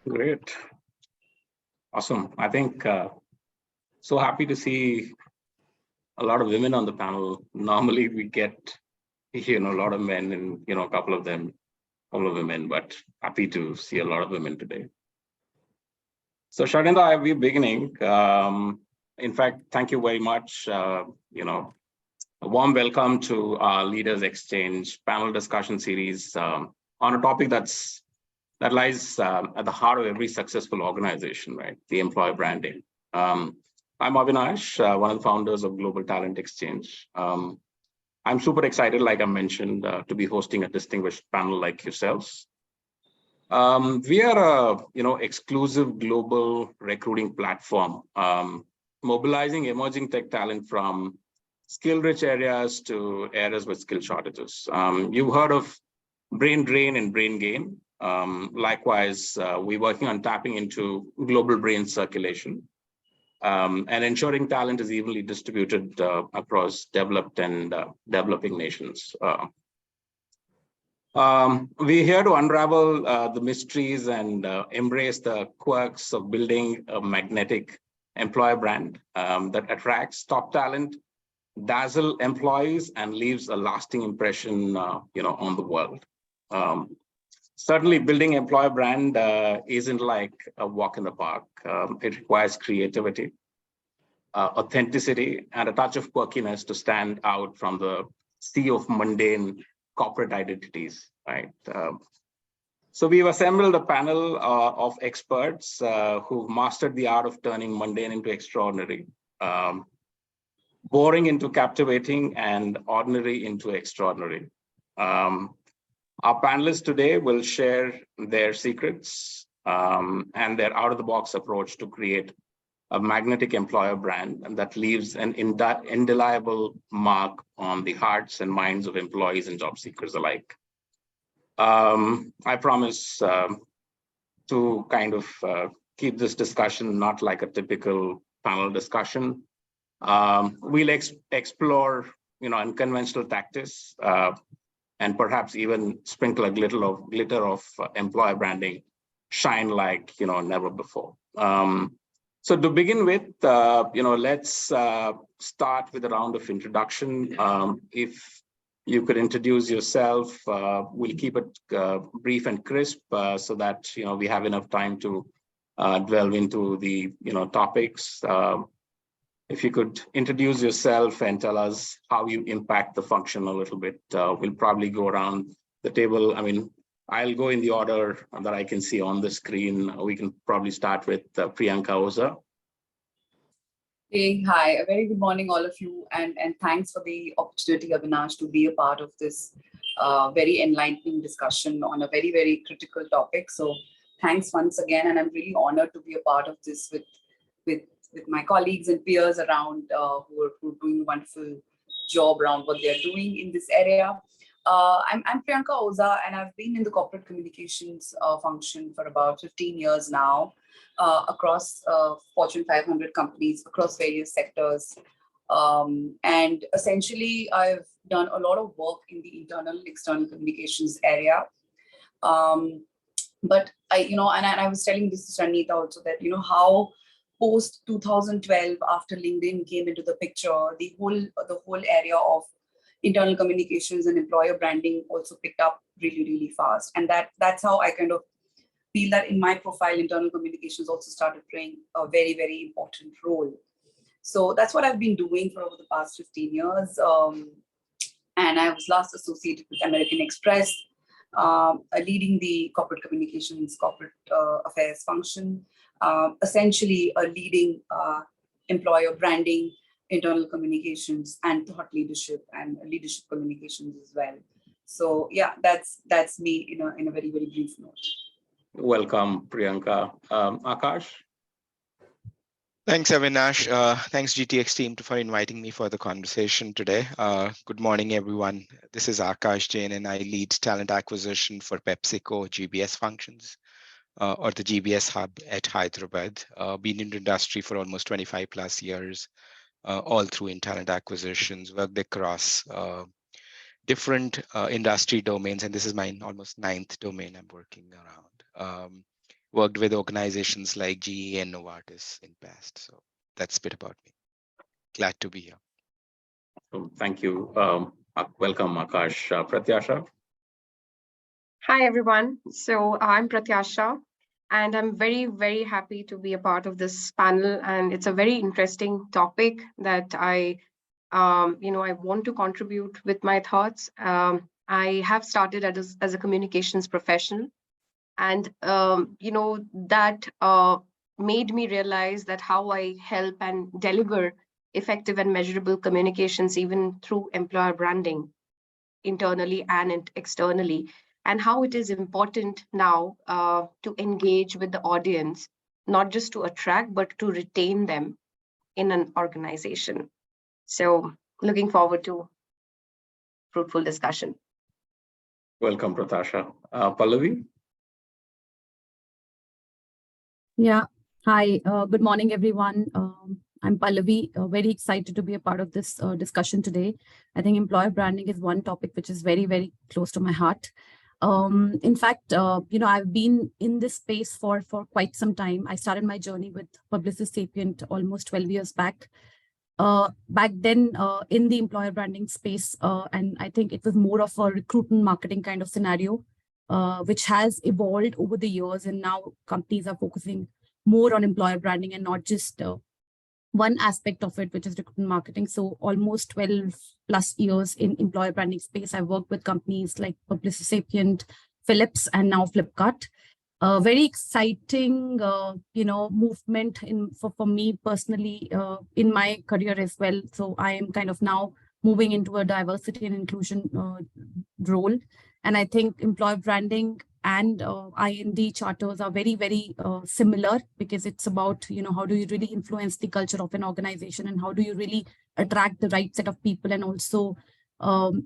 Great. Awesome. I think so happy to see a lot of women on the panel. Normally we get, a lot of men and, a couple of women, but happy to see a lot of women today. So Sharinda, I'll be beginning. In fact, thank you very much. A warm welcome to our Leaders Exchange panel discussion series on a topic that lies at the heart of every successful organization, right? The employer branding. I'm Avinash, one of the founders of Global Talent Exchange. I'm super excited, like I mentioned, to be hosting a distinguished panel like yourselves. We are a exclusive global recruiting platform, mobilizing emerging tech talent from skill-rich areas to areas with skill shortages. You've heard of brain drain and brain gain. Likewise, we're working on tapping into global brain circulation and ensuring talent is evenly distributed across developed and developing nations. We're here to unravel the mysteries and embrace the quirks of building a magnetic employer brand that attracts top talent, dazzle employees, and leaves a lasting impression, on the world. Certainly, building employer brand isn't like a walk in the park. It requires creativity, authenticity, and a touch of quirkiness to stand out from the sea of mundane corporate identities, right? So we've assembled a panel of experts who've mastered the art of turning mundane into extraordinary, boring into captivating, and ordinary into extraordinary. Our panelists today will share their secrets and their out-of-the-box approach to create a magnetic employer brand and that leaves an indelible mark on the hearts and minds of employees and job seekers alike. I promise to kind of keep this discussion not like a typical panel discussion. We'll explore, unconventional tactics and perhaps even sprinkle a glitter of employer branding, shine like never before. So to begin with, let's start with a round of introduction. If you could introduce yourself, we'll keep it brief and crisp so that we have enough time to delve into the topics. If you could introduce yourself and tell us how you impact the function a little bit, we'll probably go around the table. I mean, I'll go in the order that I can see on the screen. We can probably start with Priyanka Oza. Hey, hi, a very good morning, all of you, and thanks for the opportunity, Avinash, to be a part of this very enlightening discussion on a very, very critical topic. So thanks once again, and I'm really honored to be a part of this with my colleagues and peers around who are doing a wonderful job around what they're doing in this area. I'm Priyanka Oza, and I've been in the corporate communications function for about 15 years now, across Fortune 500 companies, across various sectors. And essentially, I've done a lot of work in the internal and external communications area. But I was telling this to Sanita also that, how post 2012, after LinkedIn came into the picture, the whole area of internal communications and employer branding also picked up really, really fast. And that's how I kind of feel that in my profile, internal communications also started playing a very, very important role. So that's what I've been doing for over the past 15 years. And I was last associated with American Express, leading the corporate communications, corporate affairs function, essentially a leading employer branding, internal communications, and thought leadership and leadership communications as well. So yeah, that's me in a very, very brief note. Welcome, Priyanka. Akash? Thanks, Avinash. Thanks, GTX team, for inviting me for the conversation today. Good morning, everyone. This is Akash Jain, and I lead talent acquisition for PepsiCo GBS functions, or the GBS hub at Hyderabad. Been in the industry for almost 25 plus years, all through in talent acquisitions, worked across different industry domains, and this is my almost 9th domain I'm working around. worked with organizations like GE and Novartis in past. So that's a bit about me. Glad to be here. So thank you. Welcome, Akash. Pratyasha. Hi, everyone. So I'm Pratyasha, and I'm very, very happy to be a part of this panel. And it's a very interesting topic that I want to contribute with my thoughts. I have started as a communications professional, and that made me realize that how I help and deliver effective and measurable communications, even through employer branding, internally and externally, and how it is important now to engage with the audience, not just to attract, but to retain them in an organization. So looking forward to fruitful discussion. Welcome, Pratyasha. Pallavi. Yeah. Hi. Good morning, everyone. I'm Pallavi. Very excited to be a part of this discussion today. I think employer branding is one topic which is very, very close to my heart. In fact, I've been in this space for quite some time. I started my journey with Publicis Sapient almost 12 years back. Back then in the employer branding space, and I think it was more of a recruitment marketing kind of scenario, which has evolved over the years, and now companies are focusing more on employer branding and not just one aspect of it, which is recruitment marketing. So almost 12 plus years in employer branding space. I've worked with companies like Publicis Sapient, Philips, and now Flipkart. Very exciting, movement for me personally in my career as well. So I am kind of now moving into a diversity and inclusion role. And I think employer branding and IND charters are very, very similar, because it's about, how do you really influence the culture of an organization, and how do you really attract the right set of people and also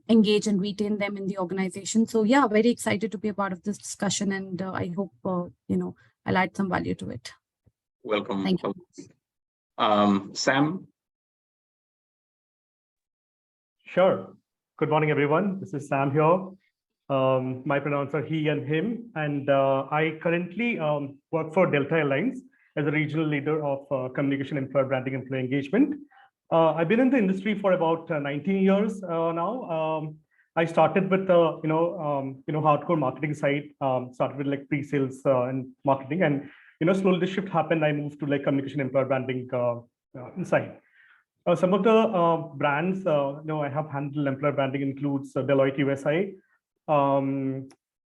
engage and retain them in the organization. So yeah, very excited to be a part of this discussion, and I hope, I'll add some value to it. Welcome. Thank you. Sam. Sure. Good morning, everyone. This is Sam here. My pronouns are he and him, and I currently work for Delta Airlines as a regional leader of communication, employer branding, employee engagement. I've been in the industry for about 19 years now. I started with hardcore marketing side. Started with like pre-sales and marketing, and slowly the shift happened. I moved to like communication, employer branding inside. Some of the brands I have handled employer branding includes Deloitte USA,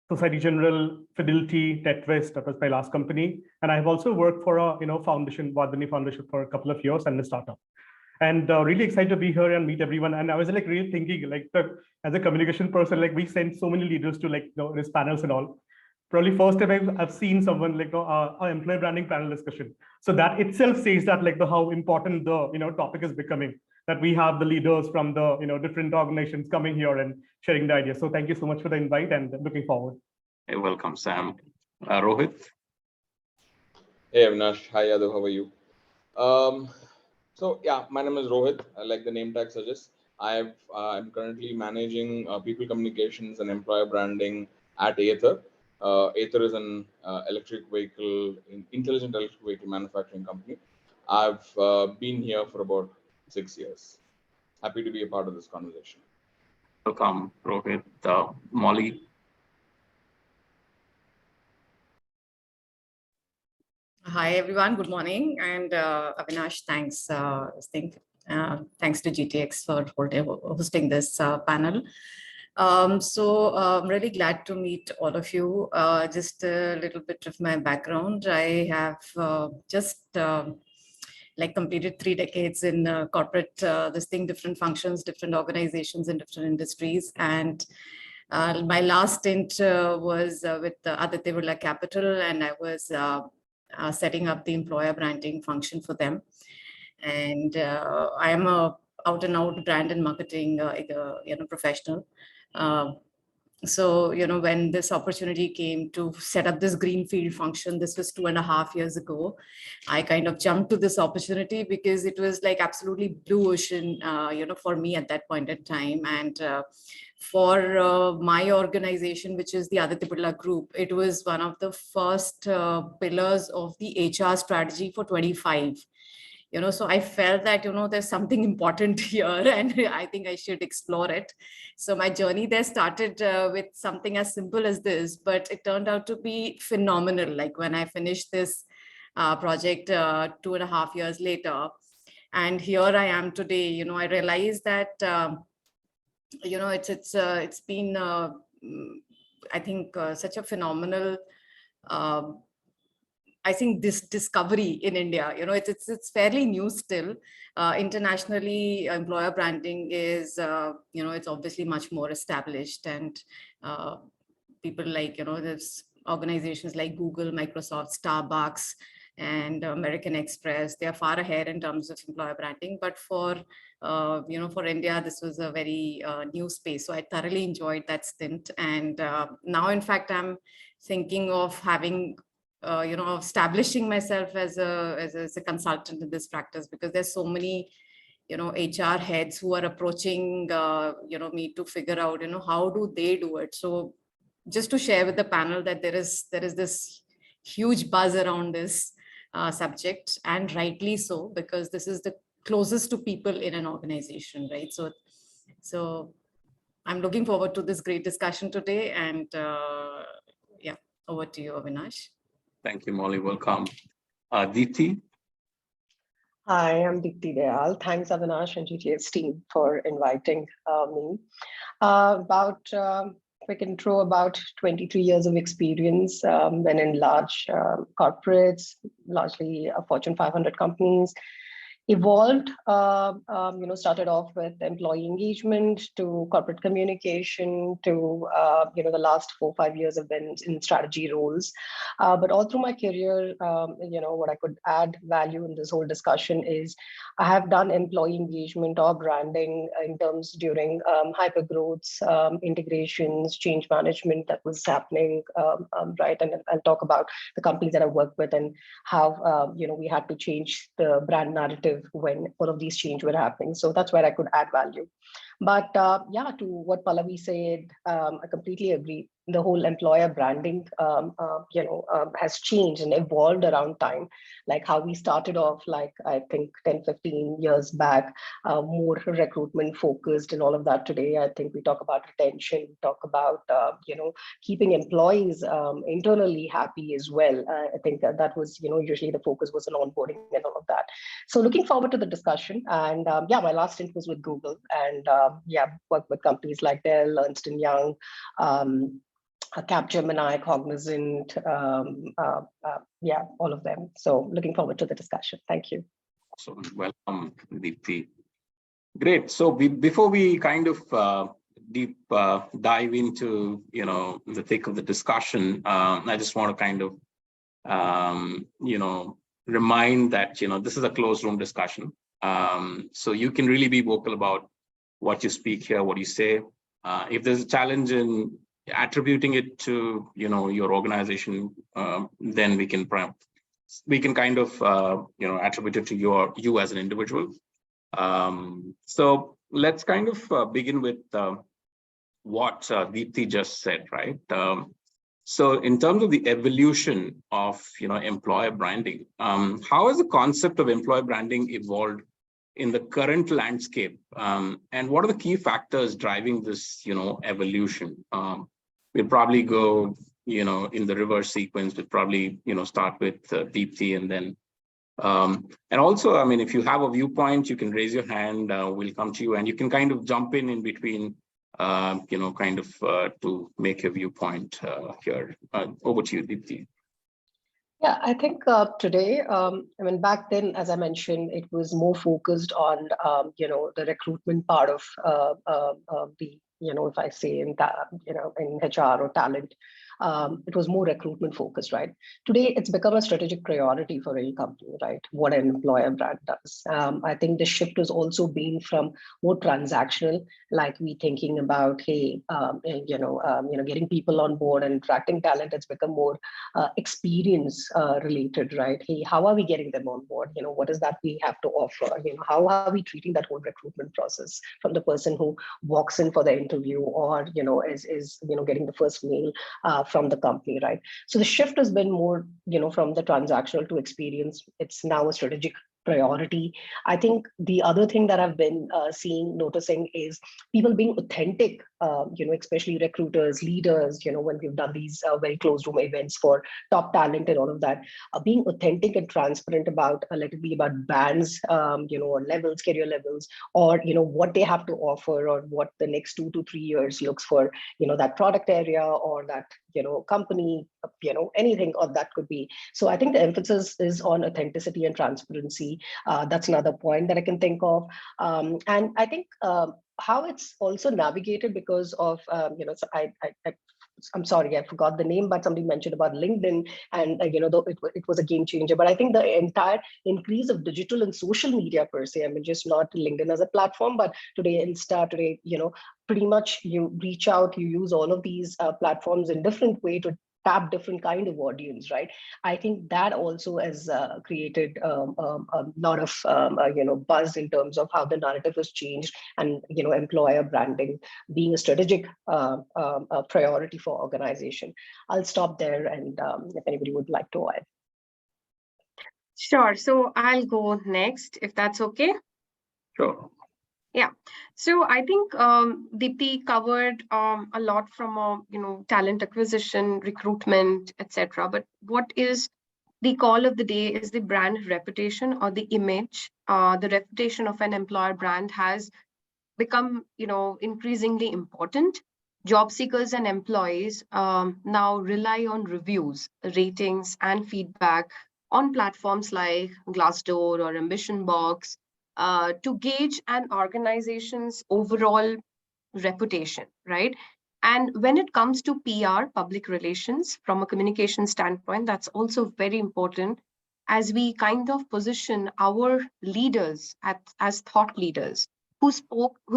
Society General, Fidelity, TechWest. That was my last company, and I have also worked for a foundation, Vardhani Foundation, for a couple of years, and a startup. And really excited to be here and meet everyone. And I was like really thinking, like, as a communication person, like we send so many leaders to like these panels and all. Probably first time I've seen someone like our employer branding panel discussion. So that itself says that like how important the topic is becoming. That we have the leaders from the different organizations coming here and sharing the ideas. So thank you so much for the invite, and looking forward. Hey, welcome, Sam. Rohit. Hey, Avinash. Hi, Yadav. How are you? So yeah, my name is Rohit. Like the name tag suggests, I'm currently managing people communications and employer branding at Ather. Ather is an intelligent electric vehicle manufacturing company. I've been here for about 6 years. Happy to be a part of this conversation. Welcome, Rohit. Molly. Hi, everyone. Good morning. And Avinash, thanks. Thanks to GTX for hosting this panel. I'm really glad to meet all of you. Just a little bit of my background. I have completed 3 decades in corporate, different functions, different organizations in different industries. And my last stint was with Aditya Birla Capital, and I was setting up the employer branding function for them. And I am a out and out brand and marketing professional. So, when this opportunity came to set up this greenfield function, this was 2.5 years ago, I kind of jumped to this opportunity because it was like absolutely blue ocean, for me at that point in time. And for my organization, which is the Aditya Group, it was one of the first pillars of the HR strategy for 25. So I felt that, there's something important here and I think I should explore it. So my journey there started with something as simple as this, but it turned out to be phenomenal. Like when I finished this project 2.5 years later, and here I am today, I realized that, it's been, I think, such a phenomenal I think this discovery in India, it's fairly new still. Internationally, employer branding is, it's obviously much more established, and people like, there's organizations like Google, Microsoft, Starbucks, and American Express. They are far ahead in terms of employer branding. But for, for India, this was a very new space. So I thoroughly enjoyed that stint. And now, in fact, I'm thinking of having establishing myself as a consultant in this practice, because there's so many, HR heads who are approaching, me to figure out, how do they do it. So just to share with the panel that there is this huge buzz around this subject, and rightly so, because this is the closest to people in an organization, right? So I'm looking forward to this great discussion today, and yeah, over to you, Avinash. Thank you, Molly. Welcome. Deepti? Hi, I'm Deepti Dayal. Thanks, Avinash and GTS team for inviting me. About quick intro, about 23 years of experience, when in large corporates, largely Fortune 500 companies. Evolved, started off with employee engagement to corporate communication to, the last 4 or 5 years have been in strategy roles. But all through my career, what I could add value in this whole discussion is I have done employee engagement or branding in terms during hypergrowths, integrations, change management that was happening, right? And I'll talk about the companies that I work with and how, we had to change the brand narrative when all of these changes were happening. So that's where I could add value. But yeah, to what Pallavi said, I completely agree. The whole employer branding, has changed and evolved around time. Like how we started off, like I think 10, 15 years back, more recruitment focused and all of that. Today, I think we talk about retention, we talk about, keeping employees internally happy as well. I think that was, usually the focus was on onboarding and all of that. So looking forward to the discussion. And yeah, my last stint was with Google, and worked with companies like Dell, Ernst & Young, Capgemini, Cognizant, all of them. So looking forward to the discussion. Thank you. So welcome, Deepti. Great. So before we kind of deep dive into, the thick of the discussion, I just want to kind of, remind that, this is a closed room discussion. So you can really be vocal about what you speak here, what you say. If there's a challenge in attributing it to, your organization, then we can kind of, attribute it to you as an individual. So let's kind of begin with what Deepti just said, right? So in terms of the evolution of, employer branding, how has the concept of employer branding evolved in the current landscape? And what are the key factors driving this, evolution? We'll probably go, in the reverse sequence. We'll probably, start with Deepti, and then, and also, I mean, if you have a viewpoint, you can raise your hand. We'll come to you, and you can kind of jump in between, to make a viewpoint here. Over to you, Deepti. Yeah, I think today, back then, as I mentioned, it was more focused on, the recruitment part of the, if I say in that, in HR or talent, it was more recruitment focused, right? Today, it's become a strategic priority for any company, right? What an employer brand does. I think the shift has also been from more transactional, like we thinking about, hey, getting people on board and attracting talent. It's become more experience related, right? Hey, how are we getting them on board? What is that we have to offer? How are we treating that whole recruitment process from the person who walks in for the interview, or is getting the first mail from the company, right? So the shift has been more from the transactional to experience. It's now a strategic priority. I think the other thing that I've been noticing is people being authentic, especially recruiters, leaders, when we've done these very closed room events for top talent and all of that, being authentic and transparent about, let it be about bands, or levels, career levels, or, what they have to offer, or what the next 2 to 3 years looks for, that product area or that, company, anything of that could be. So I think the emphasis is on authenticity and transparency. That's another point that I can think of. And I think how it's also navigated because of, so I'm sorry, I forgot the name, but somebody mentioned about LinkedIn, and it was a game changer. But I think the entire increase of digital and social media per se, I mean, just not LinkedIn as a platform, but today Insta, today, pretty much you reach out, you use all of these platforms in different way to tap different kind of audience, right? I think that also has created a lot of buzz in terms of how the narrative has changed, and employer branding being a strategic priority for organization. I'll stop there, and if anybody would like to add. Sure. So I'll go next, if that's okay. Sure. Yeah. So I think Deepti covered a lot from talent acquisition, recruitment, etc. But what is the call of the day is the brand reputation or the image. The reputation of an employer brand has become increasingly important. Job seekers and employees now rely on reviews, ratings, and feedback on platforms like Glassdoor or Ambition Box to gauge an organization's overall reputation, right? And when it comes to PR, public relations, from a communication standpoint, that's also very important as we kind of position our leaders as thought leaders who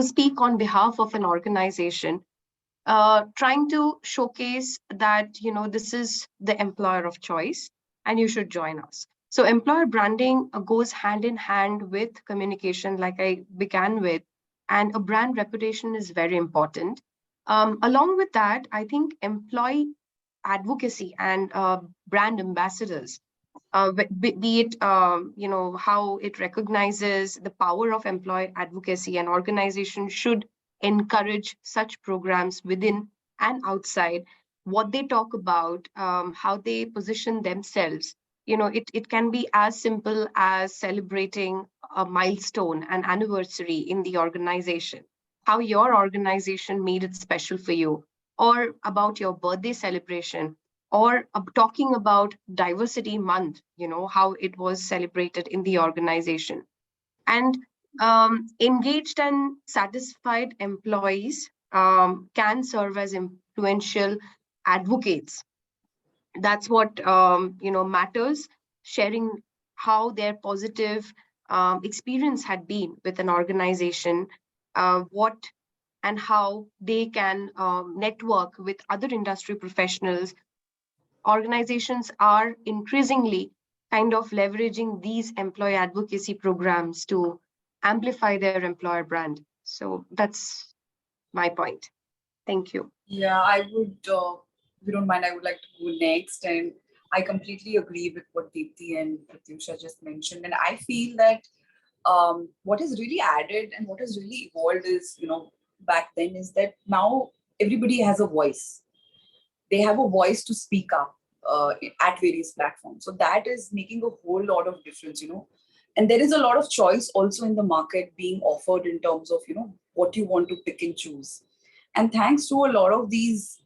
speak on behalf of an organization, trying to showcase that, this is the employer of choice and you should join us. So employer branding goes hand in hand with communication, like I began with, and a brand reputation is very important. Along with that, I think employee advocacy and brand ambassadors, be it, how it recognizes the power of employee advocacy, an organization should encourage such programs within and outside. What they talk about, how they position themselves, it can be as simple as celebrating a milestone, an anniversary in the organization, how your organization made it special for you, or about your birthday celebration, or talking about diversity month, how it was celebrated in the organization. And engaged and satisfied employees can serve as influential advocates. That's what matters, sharing how their positive experience had been with an organization, what and how they can network with other industry professionals. Organizations are increasingly kind of leveraging these employee advocacy programs to amplify their employer brand. So that's my point. Thank you. Yeah, I would, if you don't mind, I would like to go next. And I completely agree with what Deepti and Pratyusha just mentioned. And I feel that what is really added and what has really evolved is, back then is that now everybody has a voice. They have a voice to speak up at various platforms. So that is making a whole lot of difference, And there is a lot of choice also in the market being offered in terms of, what you want to pick and choose. And thanks to a lot of these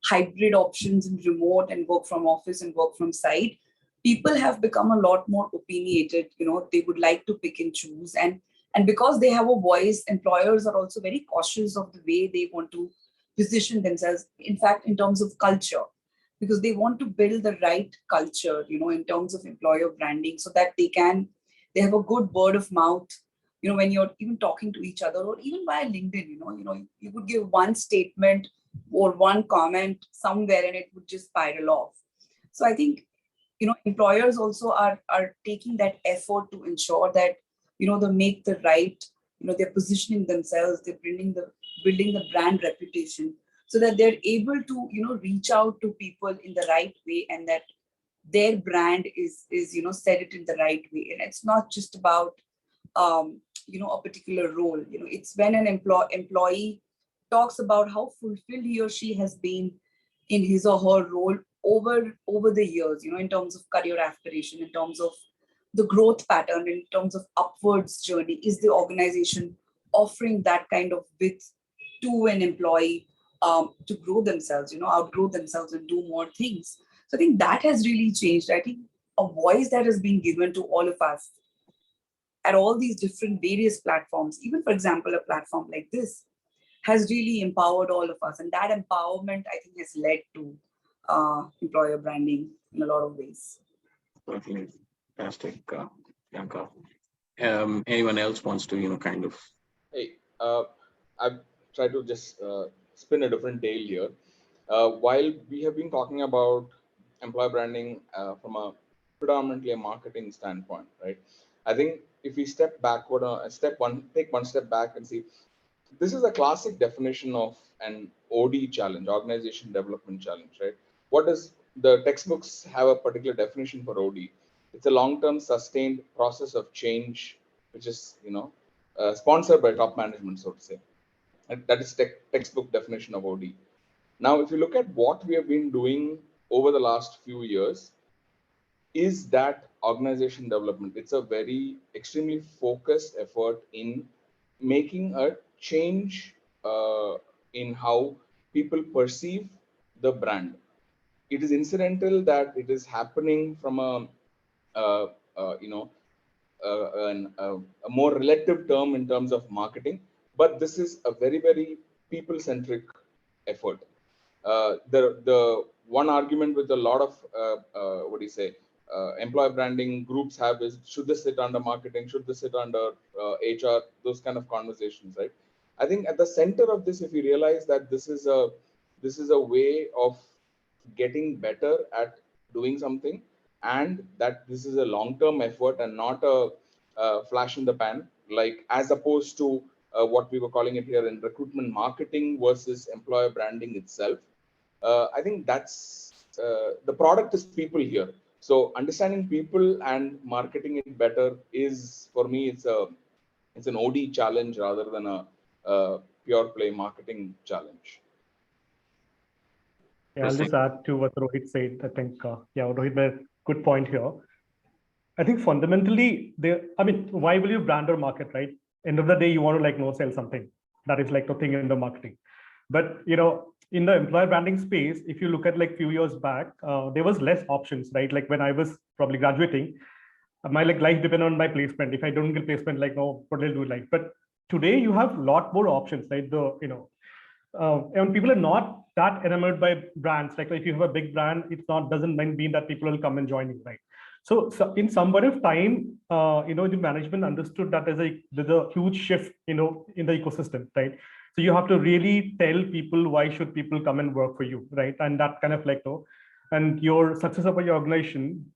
hybrid options in remote and work from office and work from site, people have become a lot more opinionated. They would like to pick and choose. And because they have a voice, employers are also very cautious of the way they want to position themselves, in fact, in terms of culture, because they want to build the right culture, in terms of employer branding, so that they have a good word of mouth, when you're even talking to each other, or even via LinkedIn, you would give one statement or one comment somewhere and it would just spiral off. So I think, employers also are taking that effort to ensure that, they make the right, they're positioning themselves, they're bringing the building the brand reputation so that they're able to, reach out to people in the right way, and that their brand is said it in the right way. And it's not just about, a particular role. It's when an employee talks about how fulfilled he or she has been in his or her role over the years, in terms of career aspiration, in terms of the growth pattern, in terms of upwards journey. Is the organization offering that kind of width to an employee, to grow themselves, outgrow themselves and do more things? So I think that has really changed. I think a voice that has been given to all of us at all these different various platforms, even for example, a platform like this, has really empowered all of us. And that empowerment, I think, has led to employer branding in a lot of ways. Certainly. Fantastic, Bianca. Anyone else wants to, kind of? Hey, I've tried to just spin a different tale here. While we have been talking about employer branding from a predominantly a marketing standpoint, right? I think if we step backward, take one step back and see, this is a classic definition of an OD challenge, organization development challenge, right? What does the textbooks have a particular definition for OD? It's a long-term sustained process of change, which is, sponsored by top management, so to say. And that is textbook definition of OD. Now, if you look at what we have been doing over the last few years, is that organization development. It's a very extremely focused effort in making a change in how people perceive the brand. It is incidental that it is happening from a more relative term in terms of marketing, but this is a very, very people-centric effort. The one argument with a lot of employer branding groups have is, should this sit under marketing, should this sit under HR, those kind of conversations, right? I think at the center of this, if you realize that this is a way of getting better at doing something, and that this is a long-term effort and not a flash in the pan, like as opposed to what we were calling it here in recruitment marketing versus employer branding itself. I think that's the product is people here. So understanding people and marketing it better is, for me, it's an OD challenge rather than a pure play marketing challenge. Yeah, I'll just add to what Rohit said. I think, Rohit made a good point here. I think fundamentally, why will you brand or market, right? End of the day, you want to sell something. That is the thing in the marketing. But, in the employer branding space, if you look at few years back, there was less options, right? Like when I was probably graduating, my life depended on my placement. If I don't get placement, what will I do? But today you have a lot more options, right? And people are not that enamored by brands. If you have a big brand, doesn't mean that people will come and join you, right? So in some point of time, the management understood that there's a huge shift, in the ecosystem, right? So you have to really tell people why should people come and work for you, right? And that kind of and your success of your organization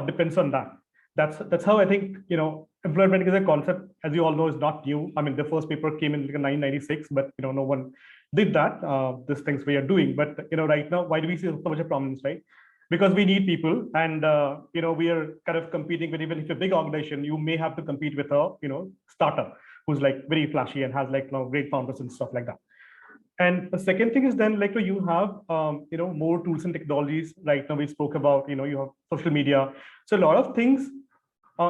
depends on that. That's how I think, employer branding is a concept, as you all know, is not new. I mean, the first paper came in 1996, but no one did that. These things we are doing, but right now, why do we see so much of prominence, right? Because we need people, and we are kind of competing with, even if you're a big organization, you may have to compete with a startup who's very flashy and has great founders and stuff like that. And the second thing is then you have more tools and technologies. Right now we spoke about you have social media, so a lot of things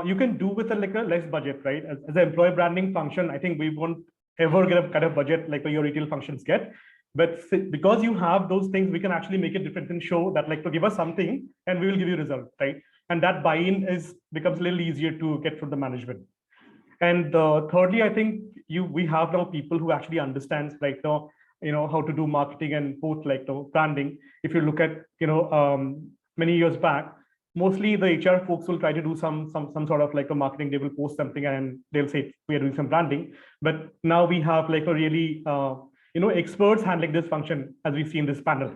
you can do with a less budget, right? As an employer branding function, I think we won't ever get a kind of budget like your retail functions get. But because you have those things, we can actually make it different and show that to give us something and we will give you result, right? And that buy-in becomes a little easier to get from the management. And thirdly, I think we have now people who actually understands how to do marketing and both branding. If you look at many years back, mostly the HR folks will try to do some sort of a marketing. They will post something and they'll say we are doing some branding. But now we have a really experts handling this function, as we see in this panel.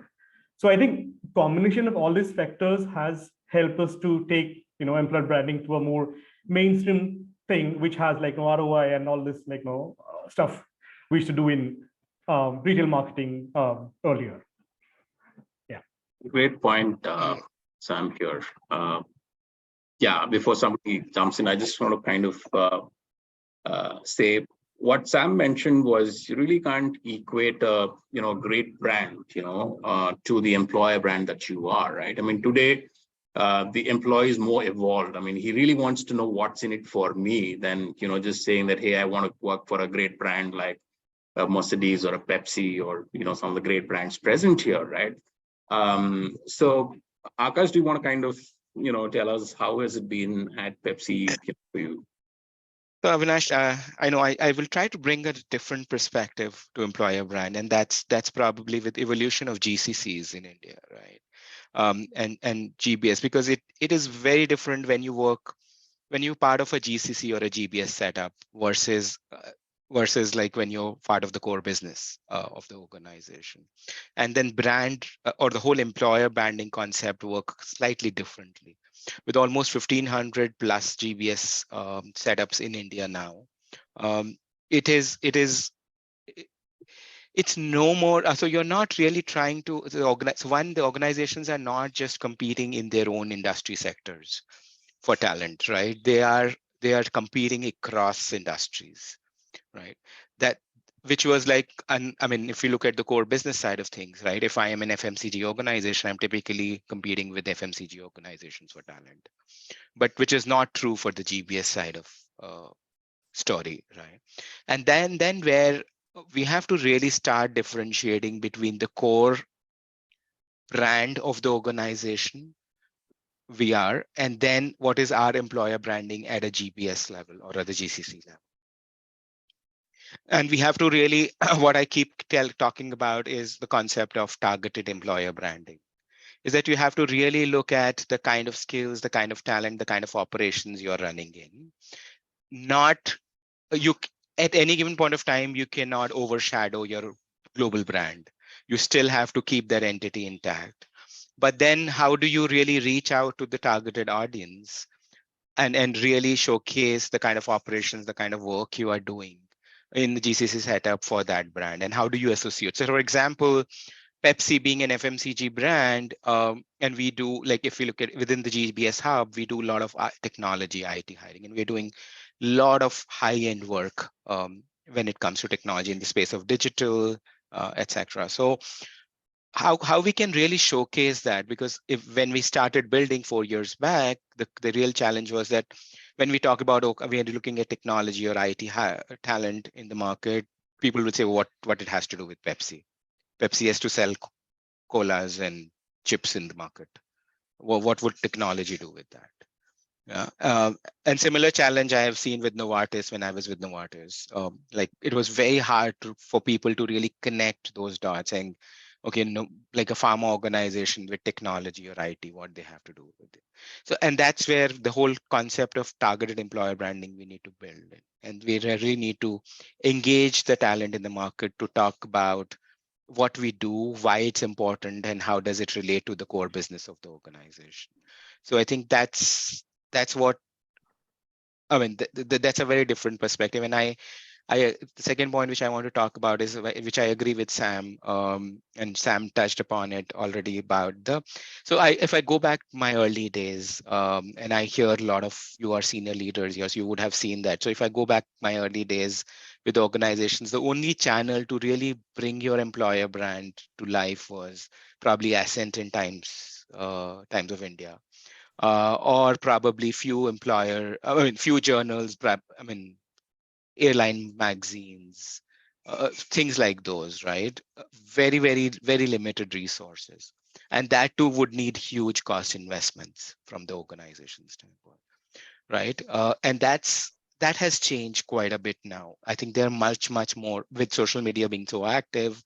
So I think combination of all these factors has helped us to take employer branding to a more mainstream thing, which has no ROI and all this stuff we used to do in retail marketing earlier. Yeah. Great point, Sam, here. Yeah, before somebody jumps in, I just want to kind of say what Sam mentioned was you really can't equate a great brand to the employer brand that you are, right? I mean, today the employee is more evolved. I mean, he really wants to know what's in it for me than just saying that, hey, I want to work for a great brand like a Mercedes or a Pepsi or some of the great brands present here, right? So Akash, do you want to kind of tell us how has it been at Pepsi for you? So Avinash, I know I will try to bring a different perspective to employer brand, and that's probably with evolution of GCCs in India, right? And GBS, because it is very different when you're part of a GCC or a GBS setup versus like when you're part of the core business of the organization. And then brand or the whole employer branding concept work slightly differently. With almost 1,500 plus GBS setups in India now, it's no more. So you're not really trying to organize. One, the organizations are not just competing in their own industry sectors for talent, right? They are competing across industries, right? That which was like, I mean, if you look at the core business side of things, right? If I am an FMCG organization, I'm typically competing with FMCG organizations for talent, but which is not true for the GBS side of story, right? And then where we have to really start differentiating between the core brand of the organization we are, and then what is our employer branding at a GBS level or at the GCC level. And we have to really, what I keep talking about is the concept of targeted employer branding, is that you have to really look at the kind of skills, the kind of talent, the kind of operations you're running in. Not you at any given point of time, you cannot overshadow your global brand. You still have to keep that entity intact. But then how do you really reach out to the targeted audience and really showcase the kind of operations, the kind of work you are doing in the GCC setup for that brand? And how do you associate? So for example, Pepsi being an FMCG brand, and we do, like, if you look at within the GBS hub, we do a lot of technology, IT hiring, and we're doing a lot of high-end work when it comes to technology in the space of digital, etc. So how we can really showcase that, because when we started building 4 years back, the real challenge was that when we talk about we are looking at technology or IT talent in the market, people would say what it has to do with Pepsi. Pepsi has to sell colas and chips in the market. Well, what would technology do with that? Yeah. And similar challenge I have seen with Novartis when I was with Novartis. Like it was very hard for people to really connect those dots and, okay, no, like a pharma organization with technology or IT, what they have to do with it. So, and that's where the whole concept of targeted employer branding we need to build. And we really need to engage the talent in the market to talk about what we do, why it's important, and how does it relate to the core business of the organization. So I think that's what I mean. That's a very different perspective. And the second point which I want to talk about is which I agree with Sam, and Sam touched upon it already about so if I go back my early days, and I hear a lot of you are senior leaders, yes, you would have seen that. So if I go back my early days with organizations, the only channel to really bring your employer brand to life was probably Ascent in Times of India. Or probably few few journals, airline magazines, things like those, right? Very, very, very limited resources. And that too would need huge cost investments from the organization standpoint, right? And that has changed quite a bit now. I think they're much more, with social media being so active,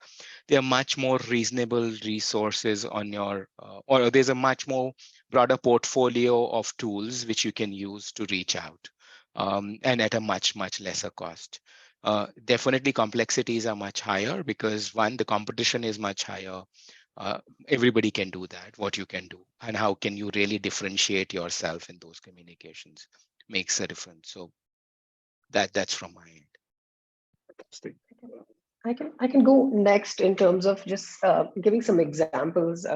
there are much more reasonable resources on your, or there's a much more broader portfolio of tools which you can use to reach out, and at a much lesser cost. Definitely complexities are much higher because one, the competition is much higher. Everybody can do that, what you can do, and how can you really differentiate yourself in those communications makes a difference. So that's from my end. Fantastic. I can go next in terms of just giving some examples,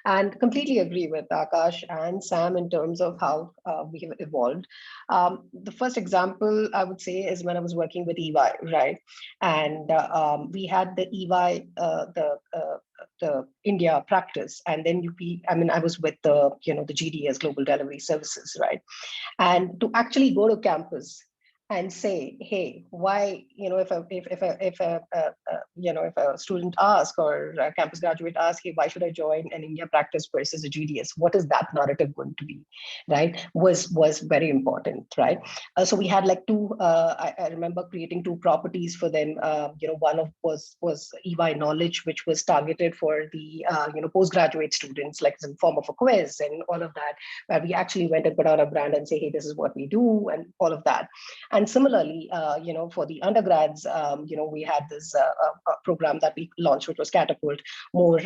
and completely agree with Akash and Sam in terms of how we have evolved. The first example I would say is when I was working with EY, right? And we had the EY, the India practice, and then I mean, I was with the the GDS Global Delivery Services, right? And to actually go to campus and say, hey, why, if a student asks or a campus graduate asks, hey, why should I join an India practice versus a GDS? What is that narrative going to be, right? Was very important, right? So we had like two. I remember creating two properties for them. One of was EY Knowledge, which was targeted for the postgraduate students, like in form of a quiz and all of that, where we actually went and put out a brand and say, hey, this is what we do, and all of that. And similarly, for the undergrads, we had this program that we launched, which was Catapult, more,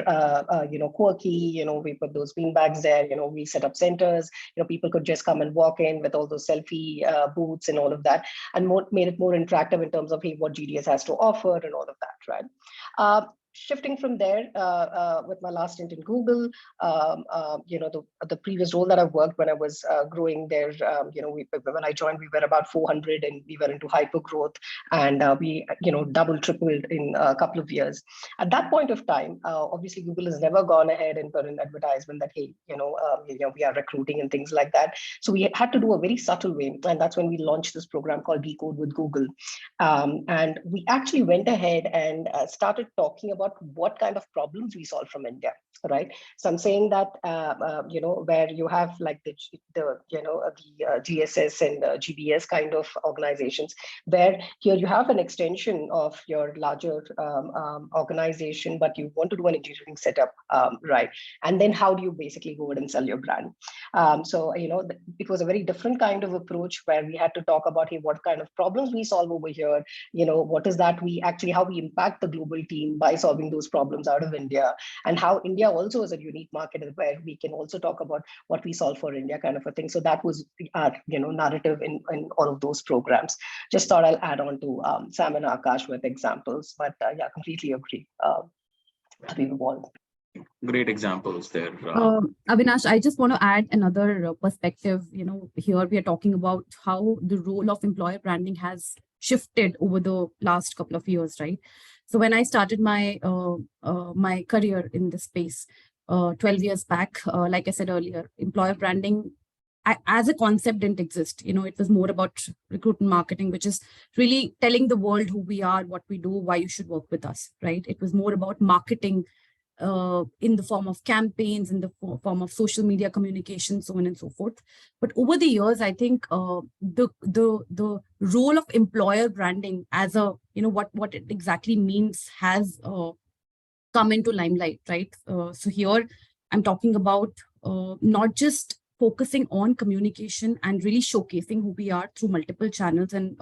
quirky. We put those beanbags there. We set up centers. People could just come and walk in with all those selfie booths and all of that, and made it more interactive in terms of, hey, what GDS has to offer and all of that, right? Shifting from there, with my last stint in Google, the previous role that I worked when I was growing there, when I joined, we were about 400 and we were into hyper growth, and we, double, tripled in a couple of years. At that point of time, obviously Google has never gone ahead and put an advertisement that, hey, we are recruiting and things like that. So we had to do a very subtle way, and that's when we launched this program called Decode with Google. And we actually went ahead and started talking about what kind of problems we solve from India, right? So I'm saying that, where you have like the GSS and GBS kind of organizations, where here you have an extension of your larger organization, but you want to do an engineering setup, right? And then how do you basically go ahead and sell your brand? So, it was a very different kind of approach where we had to talk about, hey, what kind of problems we solve over here? What is that how we impact the global team by solving those problems out of India, and how India also is a unique market where we can also talk about what we solve for India, kind of a thing. So that was our, narrative in all of those programs. Just thought I'll add on to Sam and Akash with examples, but yeah, completely agree. We've evolved. Great examples there. Avinash, I just want to add another perspective. Here we are talking about how the role of employer branding has shifted over the last couple of years, right? So when I started my my career in this space 12 years back, like I said earlier, employer branding as a concept didn't exist. It was more about recruitment marketing, which is really telling the world who we are, what we do, why you should work with us, right? It was more about marketing in the form of campaigns, in the form of social media communication, so on and so forth. But over the years, I think the role of employer branding as a, what it exactly means has come into limelight, right? So here I'm talking about not just focusing on communication and really showcasing who we are through multiple channels and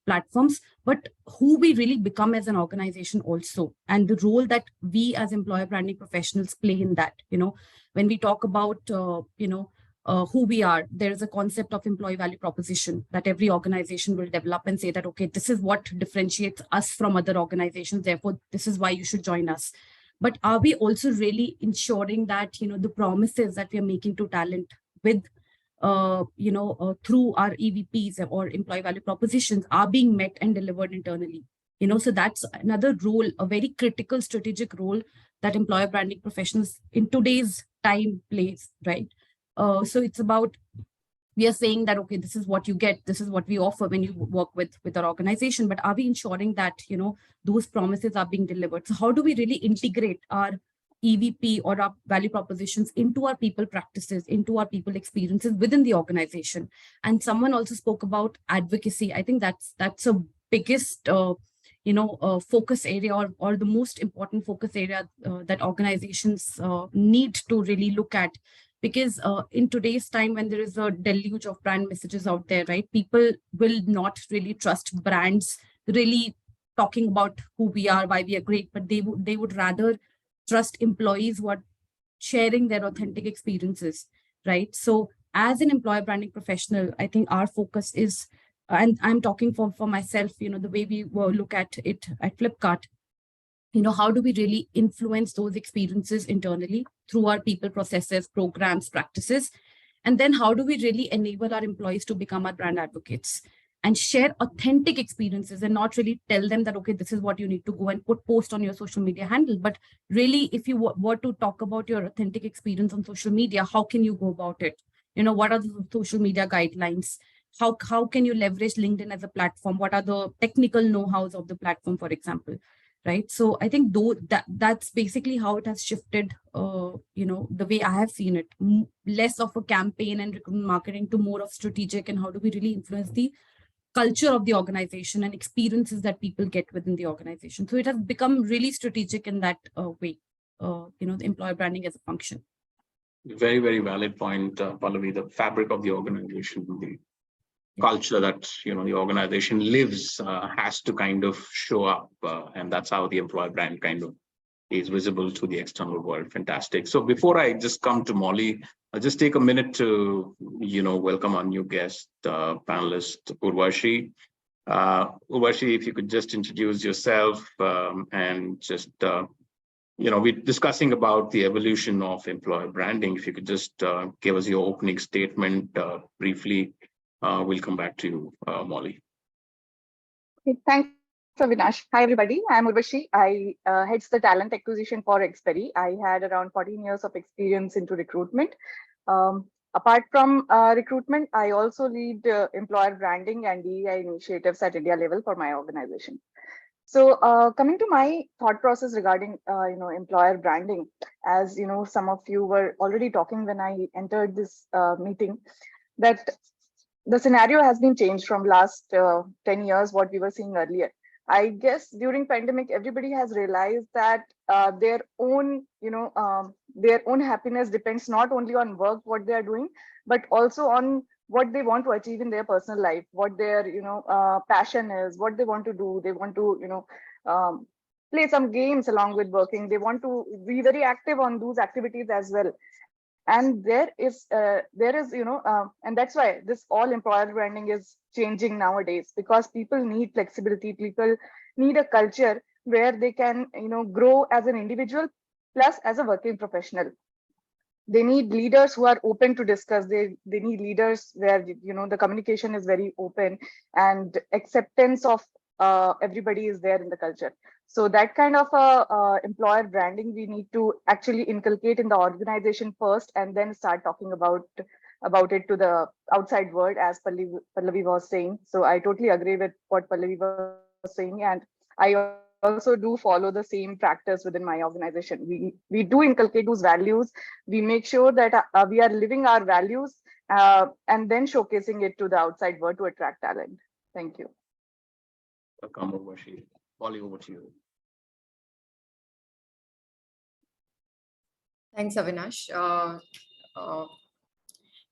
platforms, but who we really become as an organization also, and the role that we as employer branding professionals play in that. When we talk about who we are, there is a concept of employee value proposition that every organization will develop and say that, okay, this is what differentiates us from other organizations, therefore this is why you should join us. But are we also really ensuring that the promises that we are making to talent with through our EVPs or employee value propositions are being met and delivered internally? So that's another role, a very critical strategic role that employer branding professionals in today's time plays, right? So it's about, we are saying that, okay, this is what you get, this is what we offer when you work with our organization, but are we ensuring that those promises are being delivered? So how do we really integrate our EVP or our value propositions into our people practices, into our people experiences within the organization? And someone also spoke about advocacy. I think that's a biggest focus area, or the most important focus area that organizations need to really look at. Because in today's time, when there is a deluge of brand messages out there, right, people will not really trust brands really talking about who we are, why we are great, but they would rather trust employees who are sharing their authentic experiences, right? So as an employer branding professional, I think our focus is and I'm talking for myself, the way we look at it at Flipkart, how do we really influence those experiences internally through our people, processes, programs, practices? And then how do we really enable our employees to become our brand advocates and share authentic experiences and not really tell them that, okay, this is what you need to go and post on your social media handle. But really, if you were to talk about your authentic experience on social media, how can you go about it? What are the social media guidelines? How can you leverage LinkedIn as a platform? What are the technical know-hows of the platform, for example? Right. So I think that's basically how it has shifted, the way I have seen it, less of a campaign and marketing to more of strategic, and how do we really influence the culture of the organization and experiences that people get within the organization. So it has become really strategic in that way, the employer branding as a function. Very, very valid point, Pallavi. The fabric of the organization, the culture that the organization lives has to kind of show up, and that's how the employer brand kind of is visible to the external world. Fantastic. So before I just come to Molly, I'll just take a minute to welcome our new guest, panelist Urvashi. Urvashi, if you could just introduce yourself and just we're discussing about the evolution of employer branding. If you could just give us your opening statement briefly. We'll come back to you, Molly. Okay, thanks, Avinash. Hi, everybody. I'm Urvashi. I heads the talent acquisition for Xperi. I had around 14 years of experience into recruitment. Apart from recruitment, I also lead employer branding and DEI initiatives at India level for my organization. So coming to my thought process regarding employer branding, as some of you were already talking when I entered this meeting, that the scenario has been changed from last 10 years, what we were seeing earlier. I guess during pandemic, everybody has realized that their own happiness depends not only on work, what they are doing, but also on what they want to achieve in their personal life, what their passion is, what they want to do. They want to play some games along with working. They want to be very active on those activities as well. And there is and that's why this all employer branding is changing nowadays, because people need flexibility. People need a culture where they can grow as an individual plus as a working professional. They need leaders who are open to discuss. They need leaders where the communication is very open and acceptance of everybody is there in the culture. So that kind of employer branding we need to actually inculcate in the organization first, and then start talking about it to the outside world, as Pallavi was saying. So I totally agree with what Pallavi was saying, and I also do follow the same practice within my organization. We do inculcate those values. We make sure that we are living our values and then showcasing it to the outside world to attract talent. Thank you. Welcome, Urvashi. Molly, over to you. Thanks, Avinash.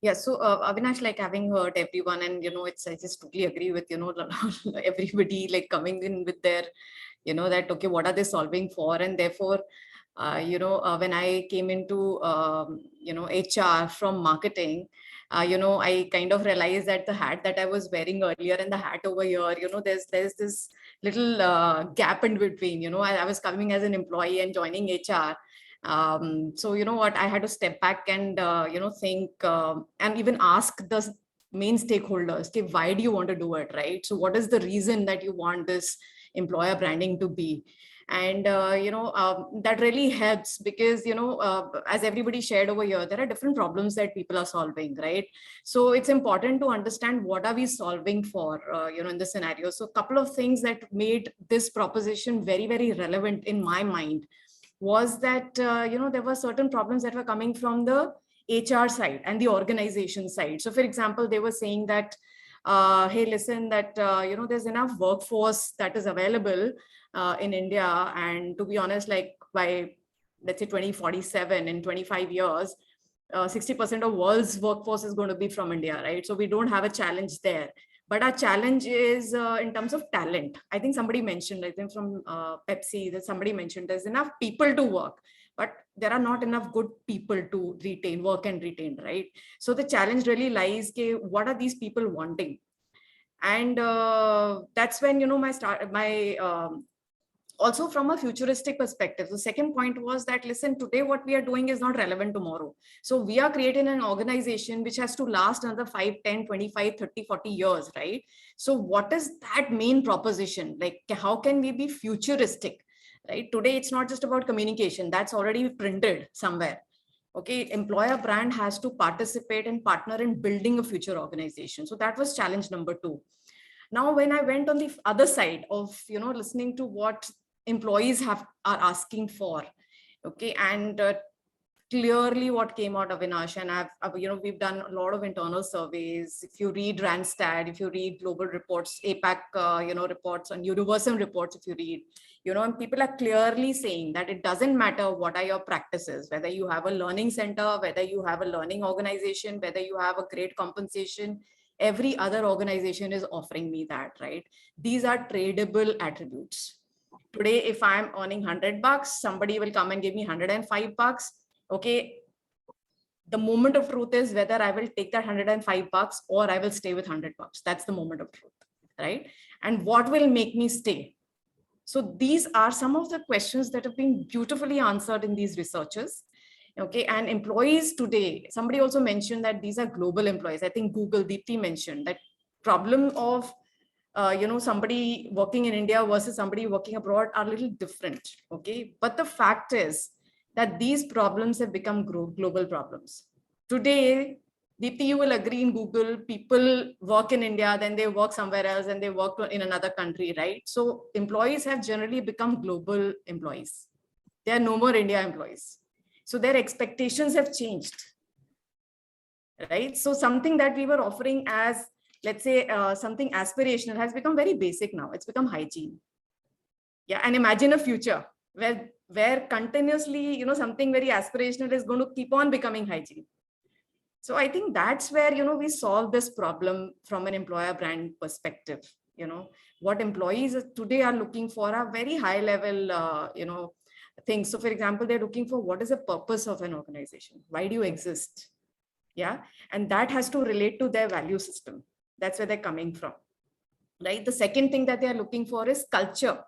Yeah, so Avinash, like having heard everyone, and I just totally agree with everybody like coming in with their that okay, what are they solving for? And therefore when I came into HR from marketing, I kind of realized that the hat that I was wearing earlier and the hat over here, there's this little gap in between. I was coming as an employee and joining HR. So what, I had to step back and think and even ask the main stakeholders, okay, why do you want to do it, right? So what is the reason that you want this employer branding to be? And that really helps, because as everybody shared over here, there are different problems that people are solving, right? So it's important to understand what are we solving for in this scenario. So a couple of things that made this proposition very, very relevant in my mind was that there were certain problems that were coming from the HR side and the organization side. So for example, they were saying that hey, listen, that there's enough workforce that is available in India, and to be honest, like by let's say 2047, in 25 years, 60% of world's workforce is going to be from India, right? So we don't have a challenge there. But our challenge is in terms of talent. I think somebody mentioned, I think from Pepsi, that somebody mentioned there's enough people to work, but there are not enough good people to work and retain, right? So the challenge really lies, what are these people wanting? And that's when, also from a futuristic perspective, the second point was that, listen, today what we are doing is not relevant tomorrow. So we are creating an organization which has to last another 5, 10, 25, 30, 40 years, right? So what is that main proposition? Like, how can we be futuristic, right? Today, it's not just about communication. That's already printed somewhere. Okay, employer brand has to participate and partner in building a future organization. So that was challenge number 2. Now, when I went on the other side of, listening to what employees are asking for, okay, and clearly what came out of Avinash, and we've done a lot of internal surveys. If you read Randstad, if you read global reports, APAC, reports, and universal reports, if you read, and people are clearly saying that it doesn't matter what are your practices, whether you have a learning center, whether you have a learning organization, whether you have a great compensation, every other organization is offering me that, right? These are tradable attributes. Today, if I'm earning $100, somebody will come and give me $105. Okay, the moment of truth is whether I will take that $105 or I will stay with $100. That's the moment of truth, right? And what will make me stay? So these are some of the questions that have been beautifully answered in these researches. Okay, and employees today, somebody also mentioned that these are global employees. I think Google, Deepti mentioned that problem of somebody working in India versus somebody working abroad are a little different. Okay, but the fact is that these problems have become global problems. Today, Deepti, you will agree, in Google, people work in India, then they work somewhere else, and they work in another country, right? So employees have generally become global employees. They are no more India employees. So their expectations have changed, right? So something that we were offering as, let's say, something aspirational has become very basic now. It's become hygiene. Yeah, and imagine a future where continuously, something very aspirational is going to keep on becoming hygiene. So I think that's where, we solve this problem from an employer brand perspective. What employees today are looking for are very high level, things. So for example, they're looking for what is the purpose of an organization? Why do you exist? Yeah. And that has to relate to their value system. That's where they're coming from, right? The second thing that they're looking for is culture.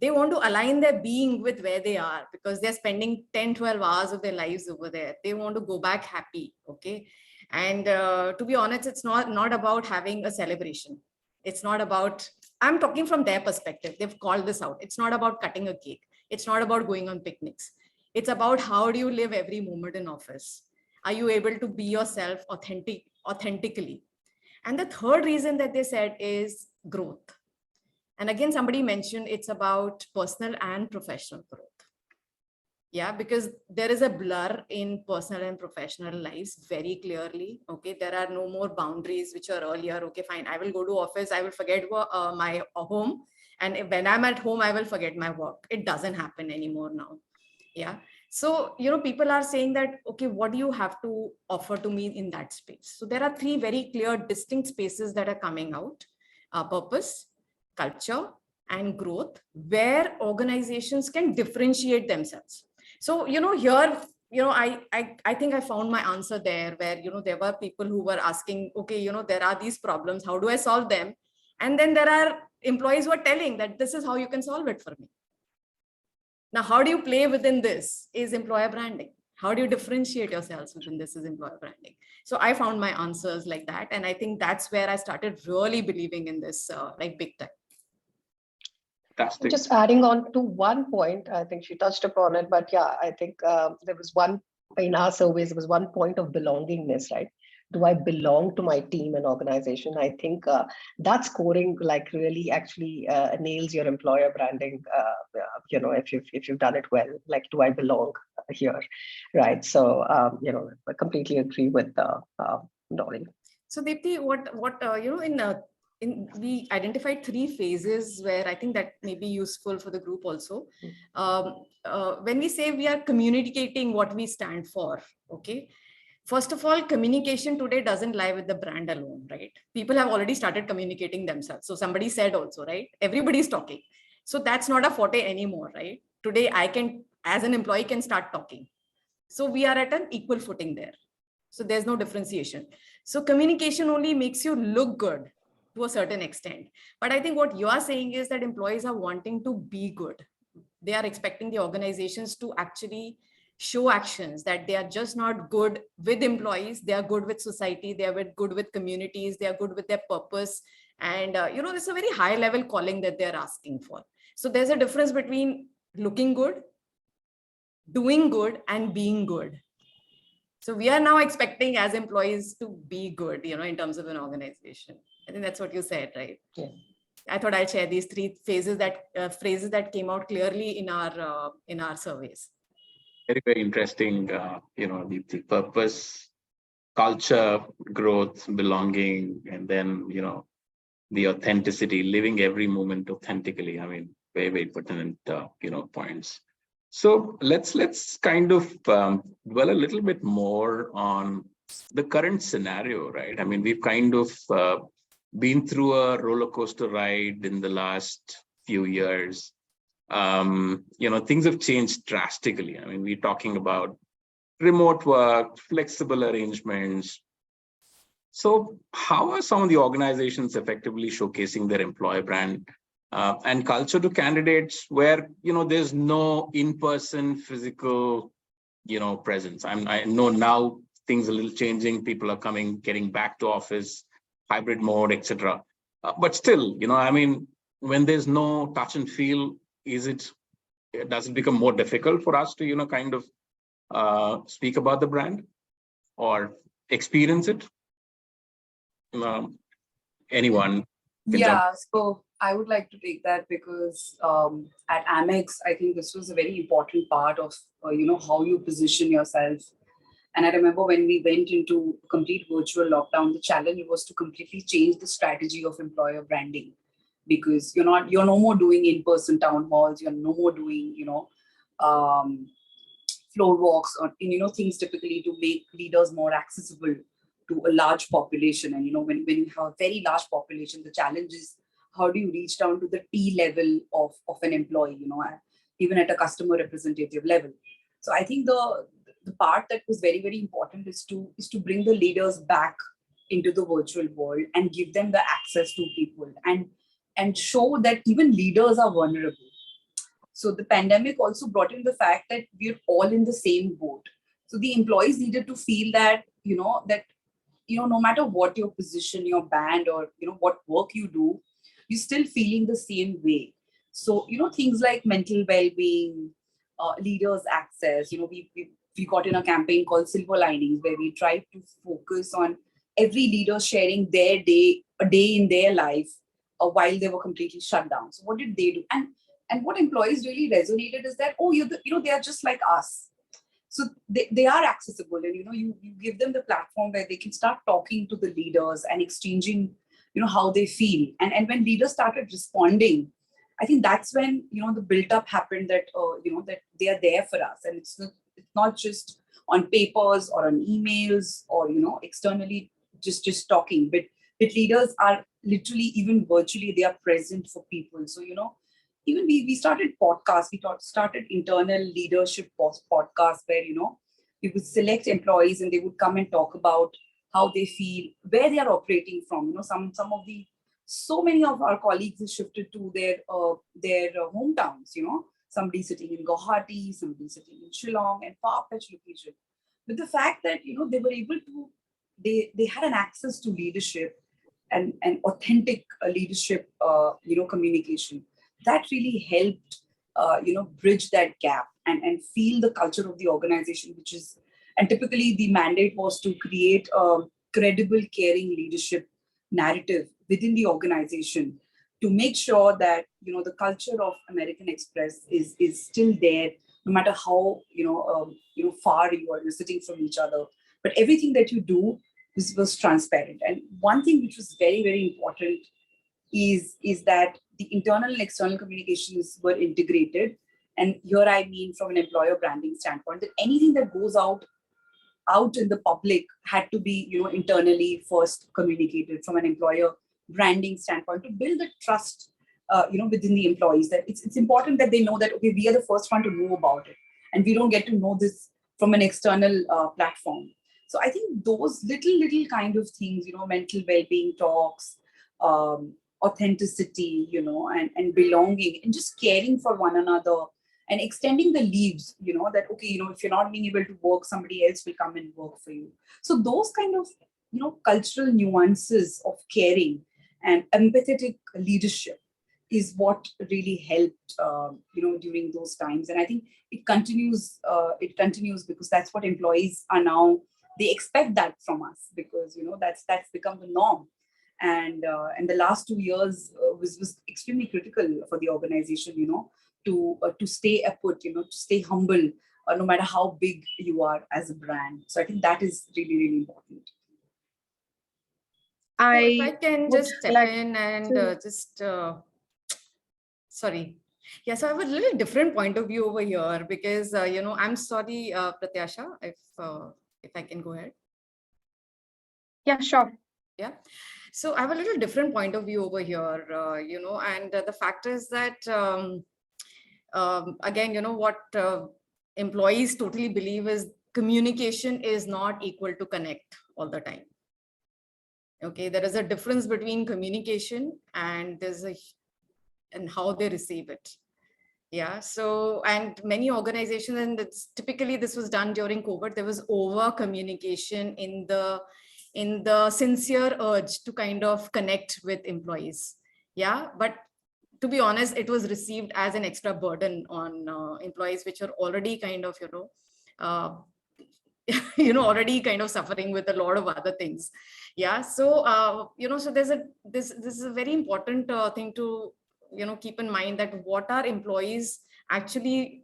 They want to align their being with where they are because they're spending 10, 12 hours of their lives over there. They want to go back happy. Okay. And to be honest, it's not about having a celebration. It's not about, I'm talking from their perspective. They've called this out. It's not about cutting a cake. It's not about going on picnics. It's about how do you live every moment in office? Are you able to be yourself authentically? And the third reason that they said is growth. And again, somebody mentioned it's about personal and professional growth. Yeah, because there is a blur in personal and professional lives very clearly. Okay, there are no more boundaries which are earlier. Okay, fine, I will go to office, I will forget my home. And when I'm at home, I will forget my work. It doesn't happen anymore now. Yeah. So, people are saying that, okay, what do you have to offer to me in that space? So there are 3 very clear, distinct spaces that are coming out: purpose, culture, and growth, where organizations can differentiate themselves. So, here, I think I found my answer there, where, there were people who were asking, okay, there are these problems, how do I solve them? And then there are employees who are telling that this is how you can solve it for me. Now, how do you play within this is employer branding. How do you differentiate yourselves within this is employer branding. So I found my answers like that. And I think that's where I started really believing in this like big time. Fantastic. Just adding on to one point, I think she touched upon it, but yeah, I think there was one, in our surveys, there was one point of belongingness, right? Do I belong to my team and organization? I think that scoring like really actually nails your employer branding. If you've done it well, like, do I belong here, right? So I completely agree with Dolly. So Deepti, we identified 3 phases where I think that may be useful for the group also. When we say we are communicating what we stand for, okay. First of all, communication today doesn't lie with the brand alone, right? People have already started communicating themselves. So somebody said also, right? Everybody's talking. So that's not a forte anymore, right? Today, I can, as an employee, can start talking. So we are at an equal footing there. So there's no differentiation. So communication only makes you look good. to a certain extent. But I think what you are saying is that employees are wanting to be good. They are expecting the organizations to actually show actions, that they are just not good with employees, they are good with society, they are good with communities, they are good with their purpose. And, it's a very high level calling that they're asking for. So there's a difference between looking good, doing good, and being good. So we are now expecting as employees to be good, in terms of an organization. I think that's what you said, right? Yeah. I thought I'd share these three phrases that came out clearly in our surveys. Very, very interesting. The purpose, culture, growth, belonging, and then, the authenticity, living every moment authentically. I mean, very, very pertinent, points. So let's kind of dwell a little bit more on the current scenario, right? I mean, we've kind of been through a roller coaster ride in the last few years. Things have changed drastically. I mean, we're talking about remote work, flexible arrangements. So how are some of the organizations effectively showcasing their employer brand and culture to candidates where, there's no in-person physical, presence? I know now things are a little changing. People are getting back to office, hybrid mode, etc. But still, when there's no touch and feel, does it become more difficult for us to, kind of speak about the brand or experience it? Anyone can jump. Yeah, so I would like to take that because at Amex, I think this was a very important part of, how you position yourself. And I remember when we went into complete virtual lockdown, the challenge was to completely change the strategy of employer branding, because you're no more doing in-person town halls, you're no more doing, floor walks or, things typically to make leaders more accessible to a large population. And, when you have a very large population, the challenge is how do you reach down to the T level of an employee, even at a customer representative level. So I think the part that was very, very important is to bring the leaders back into the virtual world and give them the access to people and show that even leaders are vulnerable. So the pandemic also brought in the fact that we're all in the same boat. So the employees needed to feel that, no matter what your position, your band, or, what work you do, you're still feeling the same way. So, things like mental well-being, leaders access, we got in a campaign called Silver Linings, where we tried to focus on every leader sharing a day in their life while they were completely shut down. So what did they do? And what employees really resonated is that, they are just like us. So they are accessible, and, you give them the platform where they can start talking to the leaders and exchanging, how they feel. And when leaders started responding, I think that's when, the build-up happened that, that they are there for us. And it's not just on papers or on emails or, externally just talking, but leaders are literally, even virtually, they are present for people. So, even we started podcasts, started internal leadership podcasts where, we would select employees and they would come and talk about how they feel, where they are operating from. So many of our colleagues have shifted to their hometowns, somebody sitting in Guwahati, somebody sitting in Shillong and far-fetched location. But the fact that, they were able to, they had an access to leadership and authentic leadership, communication, that really helped, bridge that gap and feel the culture of the organization, and typically the mandate was to create a credible, caring leadership narrative within the organization to make sure that, the culture of American Express is still there, no matter how, far you're sitting from each other. But everything that you do was transparent. And one thing which was very, very important is that the internal and external communications were integrated. And here I mean from an employer branding standpoint, that anything that goes out in the public had to be, internally first communicated from an employer branding standpoint to build the trust, within the employees, that it's important that they know that, okay, we are the first one to know about it. And we don't get to know this from an external platform. So I think those little kind of things, mental well-being talks, authenticity, you know, and belonging, and just caring for one another, and extending the leaves, you know, that, okay, you know, if you're not being able to work, somebody else will come and work for you. So those kind of, you know, cultural nuances of caring and empathetic leadership is what really helped, you know, during those times. And I think it continues because that's what employees are now, they expect that from us, because, you know, that's become the norm. And the last 2 years was extremely critical for the organization, you know, to stay put, you know, to stay humble, no matter how big you are as a brand. So I think that is really, really important. So if I can would just step like in and to- sorry. Yeah, so I have a little different point of view over here, because, you know, I'm sorry, Pratyasha, if I can go ahead. Yeah, sure. Yeah. So I have a little different point of view over here, you know, and the fact is that, again, you know, what employees totally believe is communication is not equal to connect all the time. Okay, there is a difference between communication and and how they receive it. Yeah, so, and many organizations, and it's typically this was done during COVID, there was over communication in the sincere urge to kind of connect with employees. Yeah, but to be honest, it was received as an extra burden on employees, which are already kind of, you know, already kind of suffering with a lot of other things. Yeah, so you know, so this is a very important thing to, you know, keep in mind, that what are employees actually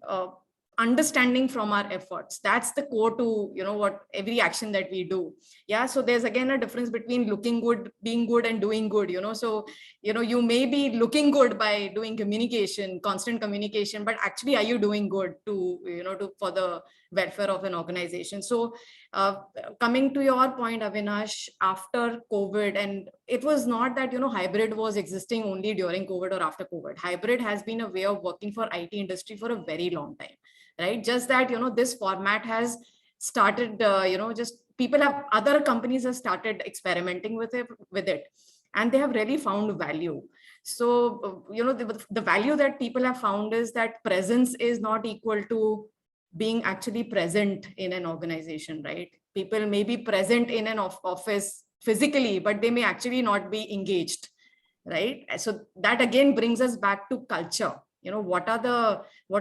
understanding from our efforts. That's the core to, you know, what every action that we do. Yeah, so there's again a difference between looking good, being good, and doing good, you know. So, you know, you may be looking good by doing communication, constant communication, but actually, are you doing good to, you know, for the welfare of an organization? So coming to your point, Avinash, after COVID, and it was not that, you know, hybrid was existing only during COVID or after COVID. Hybrid has been a way of working for IT industry for a very long time, right? Just that, you know, this format has started, you know, just other companies have started experimenting with it, and they have really found value. So, you know, the value that people have found is that presence is not equal to being actually present in an organization, right? People may be present in an office physically, but they may actually not be engaged, right? So that again brings us back to culture. You know, what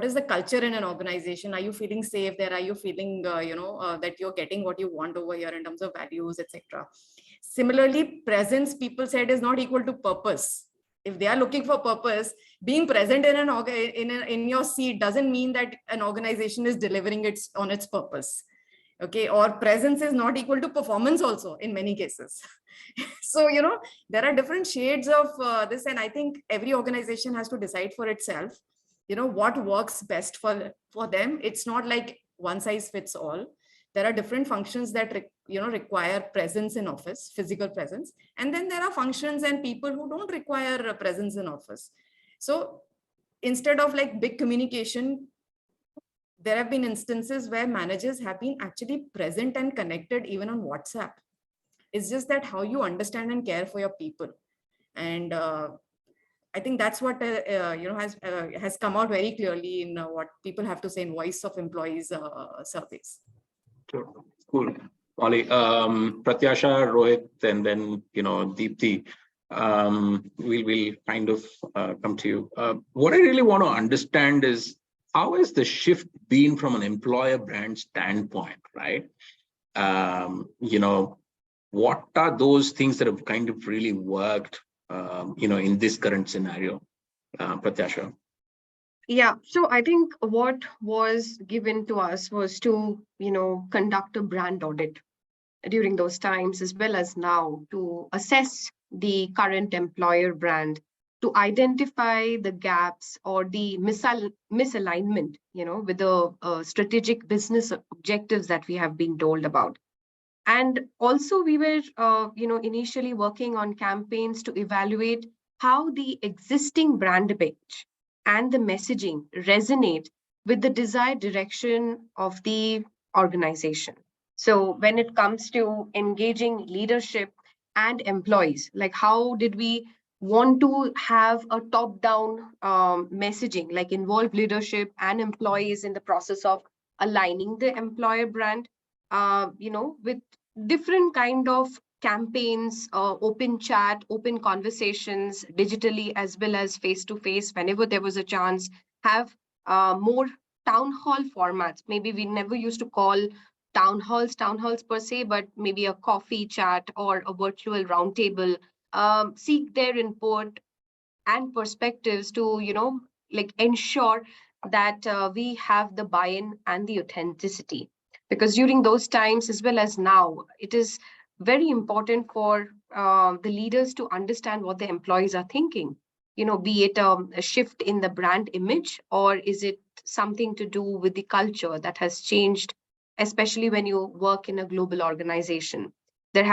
is the culture in an organization? Are you feeling safe there? Are you feeling, you know, that you're getting what you want over here in terms of values, etc.? Similarly, presence, people said, is not equal to purpose. If they are looking for purpose, being present in your seat doesn't mean that an organization is delivering on its purpose. Okay, or presence is not equal to performance also in many cases. So, you know, there are different shades of this, and I think every organization has to decide for itself, you know, what works best for them. It's not like one size fits all. There are different functions that require presence in office, physical presence, and then there are functions and people who don't require a presence in office. So instead of like big communication, there have been instances where managers have been actually present and connected even on WhatsApp. It's just that how you understand and care for your people. And I think that's what has come out very clearly in what people have to say in Voice of Employees surveys. Sure. Cool. Molly, Pratyasha, Rohit, and then, you know, Deepti, we'll kind of come to you. What I really want to understand is, how has the shift been from an employer brand standpoint, right? You know, what are those things that have kind of really worked, you know, in this current scenario, Pratyasha? Yeah, so I think what was given to us was to, you know, conduct a brand audit during those times as well as now, to assess the current employer brand, to identify the gaps or the misalignment, you know, with the strategic business objectives that we have been told about. And also we were, you know, initially working on campaigns to evaluate how the existing brand image and the messaging resonate with the desired direction of the organization. So when it comes to engaging leadership and employees? Like, how did we want to have a top-down messaging, like involve leadership and employees in the process of aligning the employer brand, with different kind of campaigns, open chat, open conversations, digitally as well as face-to-face, whenever there was a chance, have more town hall formats. Maybe we never used to call town halls per se, but maybe a coffee chat or a virtual roundtable, seek their input and perspectives to, like ensure that we have the buy-in and the authenticity. Because during those times, as well as now, it is very important for the leaders to understand what the employees are thinking. Be it a shift in the brand image, or is it something to do with the culture that has changed, especially when you work in a global organization. There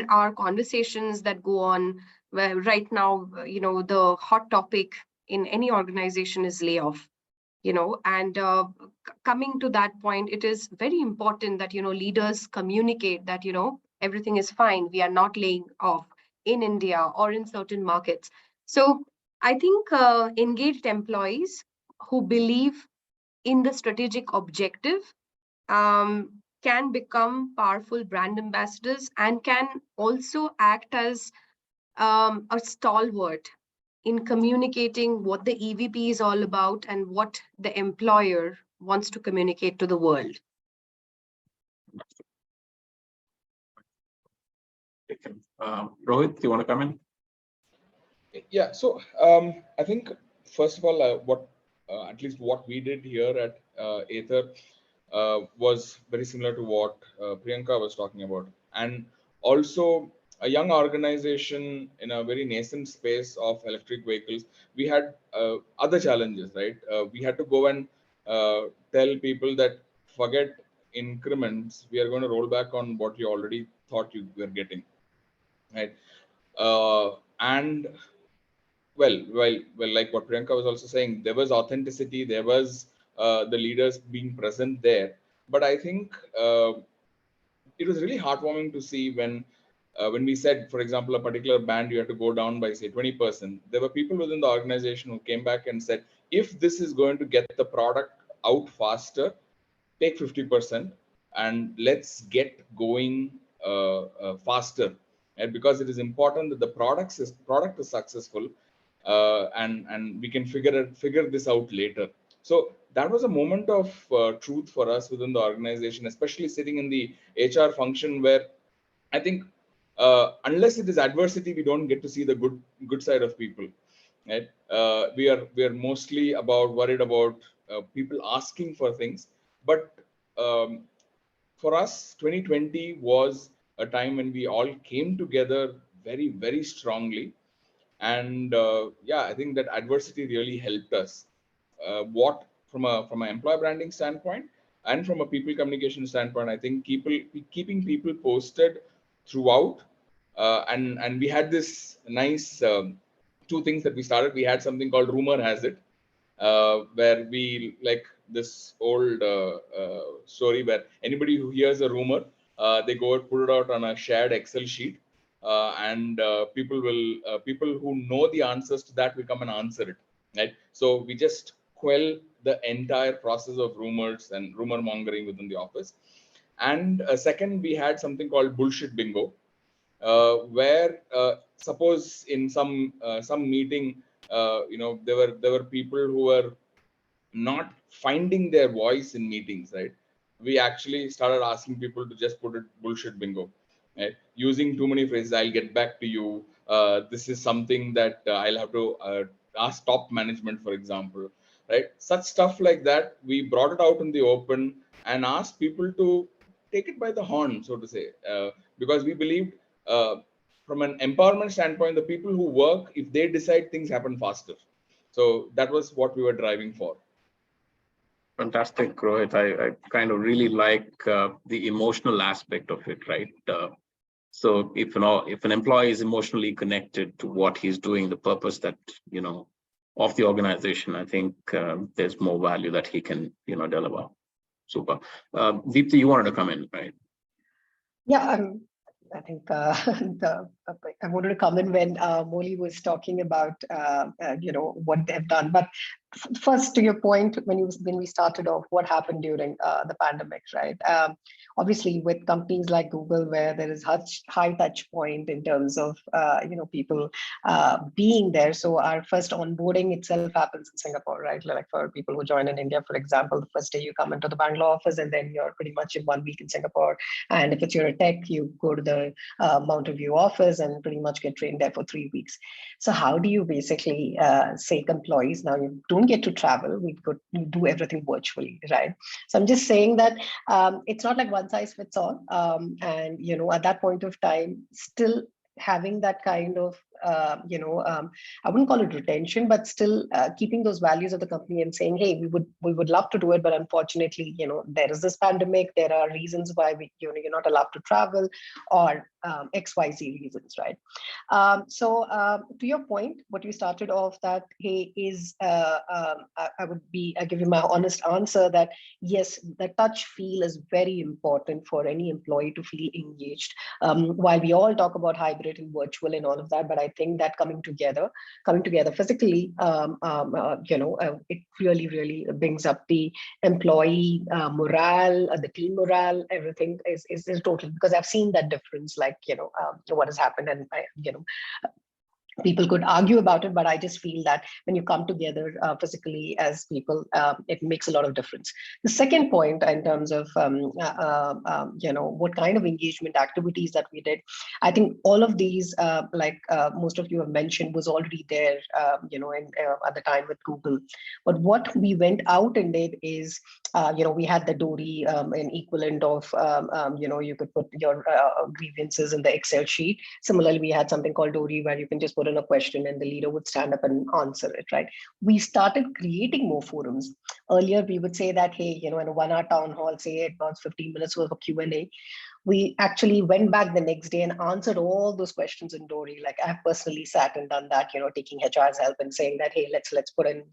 are conversations that go on where right now, the hot topic in any organization is layoff. And coming to that point, it is very important that leaders communicate that everything is fine, we are not laying off in India or in certain markets. So I think engaged employees who believe in the strategic objective can become powerful brand ambassadors and can also act as a stalwart in communicating what the EVP is all about and what the employer wants to communicate to the world. Rohit, do you want to come in? Yeah, so I think first of all, at least what we did here at Aether was very similar to what Priyanka was talking about, and also a young organization in a very nascent space of electric vehicles. We had other challenges, right? We had to go and tell people that forget increments, we are going to roll back on what you already thought you were getting, right? And well, like what Priyanka was also saying, there was authenticity, there was the leaders being present there. But I think it was really heartwarming to see when we said, for example, a particular band you have to go down by say 20%. There were people within the organization who came back and said, if this is going to get the product out faster, take 50% and let's get going faster. And because it is important that the product is successful, and we can figure this out later. So that was a moment of truth for us within the organization, especially sitting in the HR function, where I think unless it is adversity, we don't get to see the good side of people. Right? We are mostly worried about people asking for things, but for us, 2020 was a time when we all came together very, very strongly. And yeah, I think that adversity really helped us. What from an employer branding standpoint and from a people communication standpoint, I think keeping people posted throughout. And we had this nice two things that we started. We had something called Rumor Has It, where we, like this old story where anybody who hears a rumor, they go and put it out on a shared Excel sheet, and people who know the answers to that will come and answer it, right? So we just quell the entire process of rumors and rumor mongering within the office. And second, we had something called bullshit bingo, where suppose in some meeting, there were people who were not finding their voice in meetings, right? We actually started asking people to just put it bullshit bingo, right? Using too many phrases. I'll get back to you. This is something that I'll have to ask top management, for example, right? Such stuff like that. We brought it out in the open and asked people to take it by the horn, so to say, because we believed from an empowerment standpoint, the people who work, if they decide, things happen faster. So that was what we were driving for. Fantastic, Rohit. I kind of really like the emotional aspect of it, right? So if an employee is emotionally connected to what he's doing, the purpose that of the organization, I think there's more value that he can deliver. Super. Deepti, you wanted to come in, right? Yeah, I think I wanted to come in when Molly was talking about what they have done. But first, to your point, when we started off, what happened during the pandemic, right? Obviously, with companies like Google, where there is high touch point in terms of people being there. So our first onboarding itself happens in Singapore, right? Like for people who join in India, for example, the first day you come into the Bangalore office, and then you're pretty much in 1 week in Singapore. And if you're a tech, you go to the Mountain View office and pretty much get trained there for 3 weeks. So how do you basically say employees, now you don't get to travel, we do everything virtually, right? So I'm just saying that it's not like one size fits all. And, at that point of time, still having that kind of, I wouldn't call it retention, but still keeping those values of the company and saying, hey, we would love to do it, but unfortunately, there is this pandemic, there are reasons why you're not allowed to travel, or XYZ reasons, right? So to your point, what you started off that, hey, is I give you my honest answer that yes, the touch feel is very important for any employee to feel engaged. While we all talk about hybrid and virtual and all of that, but I think that coming together physically, it really brings up the employee morale, the team morale, everything is total, because I've seen that difference, like, what has happened, and people could argue about it, but I just feel that when you come together physically as people, it makes a lot of difference. The second point in terms of, what kind of engagement activities that we did, I think all of these, like most of you have mentioned, was already there, at the time with Google. But what we went out and did is, we had the Dory, an equivalent of, you could put your grievances in the Excel sheet. Similarly, we had something called Dory, where you can just put in a question and the leader would stand up and answer it, right? We started creating more forums. Earlier, we would say that, hey, in a 1 hour town hall, say about 15 minutes worth of Q&A. We actually went back the next day and answered all those questions in Dory. Like I've personally sat and done that, taking HR's help and saying that, hey, let's put in,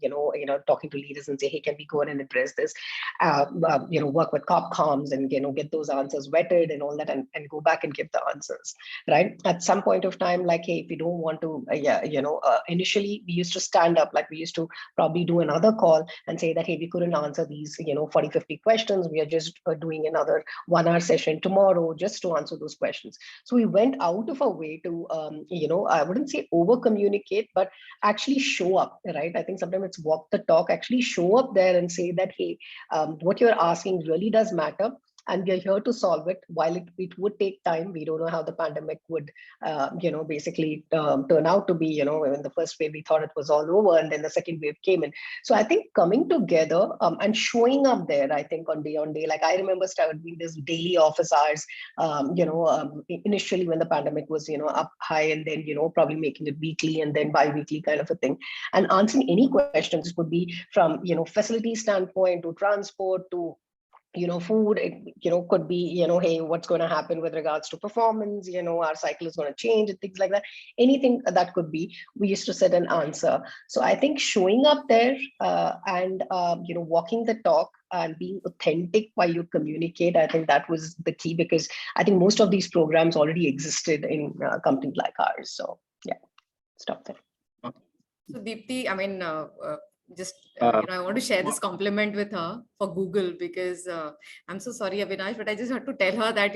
talking to leaders and say, hey, can we go in and address this? Work with comms and, get those answers vetted and all that, and go back and give the answers, right? At some point of time, like, hey, if you don't want to, initially we used to stand up, like we used to probably do another call and say that, hey, we couldn't answer these, 40, 50 questions. We are just doing another 1 hour session tomorrow just to answer those questions. So we went out of our way to, I wouldn't say over communicate, but actually show up, right? I think sometimes it's walk the talk, actually show up there and say that, hey, what you're asking really does matter. And we are here to solve it. While it would take time, we don't know how the pandemic would, basically turn out to be. In the first wave, we thought it was all over, and then the second wave came in. So I think coming together and showing up there, I think on day, like I remember started doing this daily office hours, initially when the pandemic was, up high, and then, probably making it weekly and then bi-weekly kind of a thing, and answering any questions. It could be from, facility standpoint to transport to, food. It, could be, hey, what's going to happen with regards to performance, our cycle is going to change and things like that. Anything that could be, we used to sit and answer. So I think showing up there and, walking the talk and being authentic while you communicate, I think that was the key, because I think most of these programs already existed in companies like ours. So yeah, stop there. So Deepti, I mean, I want to share this compliment with her for Google, because I'm so sorry, Avinash, but I just have to tell her that,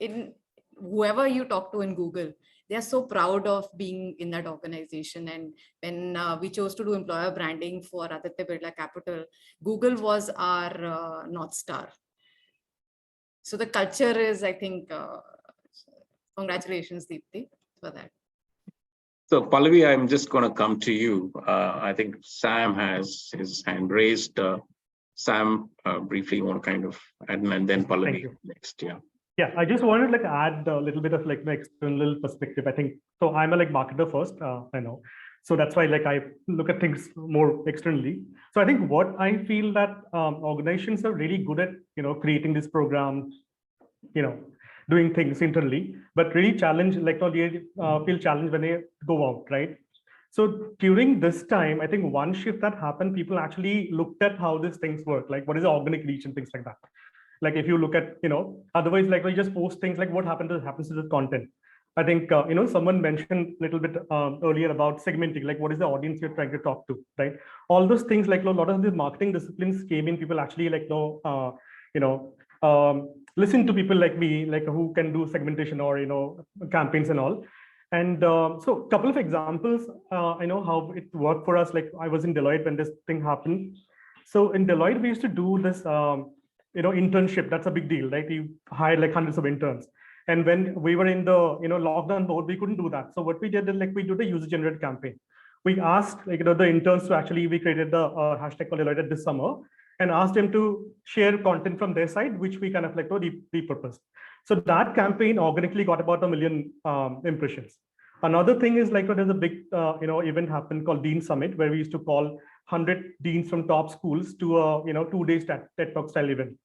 in whoever you talk to in Google, they are so proud of being in that organization. And when we chose to do employer branding for Aditya Birla Capital, Google was our North Star. So the culture is, I think, congratulations, Deepti, for that. So Pallavi, I'm just going to come to you. I think Sam has his hand raised. Sam, briefly, you want to kind of add, and then Pallavi next. Yeah. Yeah, I just wanted to add a little bit of my external perspective. I think so. I'm a marketer first, I know. So that's why I look at things more externally. So I think what I feel that organizations are really good at, creating this program, doing things internally, but really challenge, feel challenged when they go out, right? So during this time, I think one shift that happened, people actually looked at how these things work, like what is the organic reach and things like that. Like if you look at, otherwise, like we just post things like what happens to the content. I think, someone mentioned a little bit earlier about segmenting, like what is the audience you're trying to talk to, right? All those things, like a lot of the marketing disciplines came in, people actually like, listen to people like me, like who can do segmentation or, campaigns and all. And so a couple of examples, I know how it worked for us. Like I was in Deloitte when this thing happened. So in Deloitte, we used to do this, internship. That's a big deal, right? You hire like hundreds of interns. And when we were in the, lockdown mode, we couldn't do that. So what we did is like we did a user-generated campaign. We asked like, the interns to actually, we created the hashtag called Deloitte this summer and asked them to share content from their side, which we kind of like repurposed. So that campaign organically got about 1 million impressions. Another thing is like there's a big event happened called Dean Summit, where we used to call 100 deans from top schools to a 2-day TED Talk style event.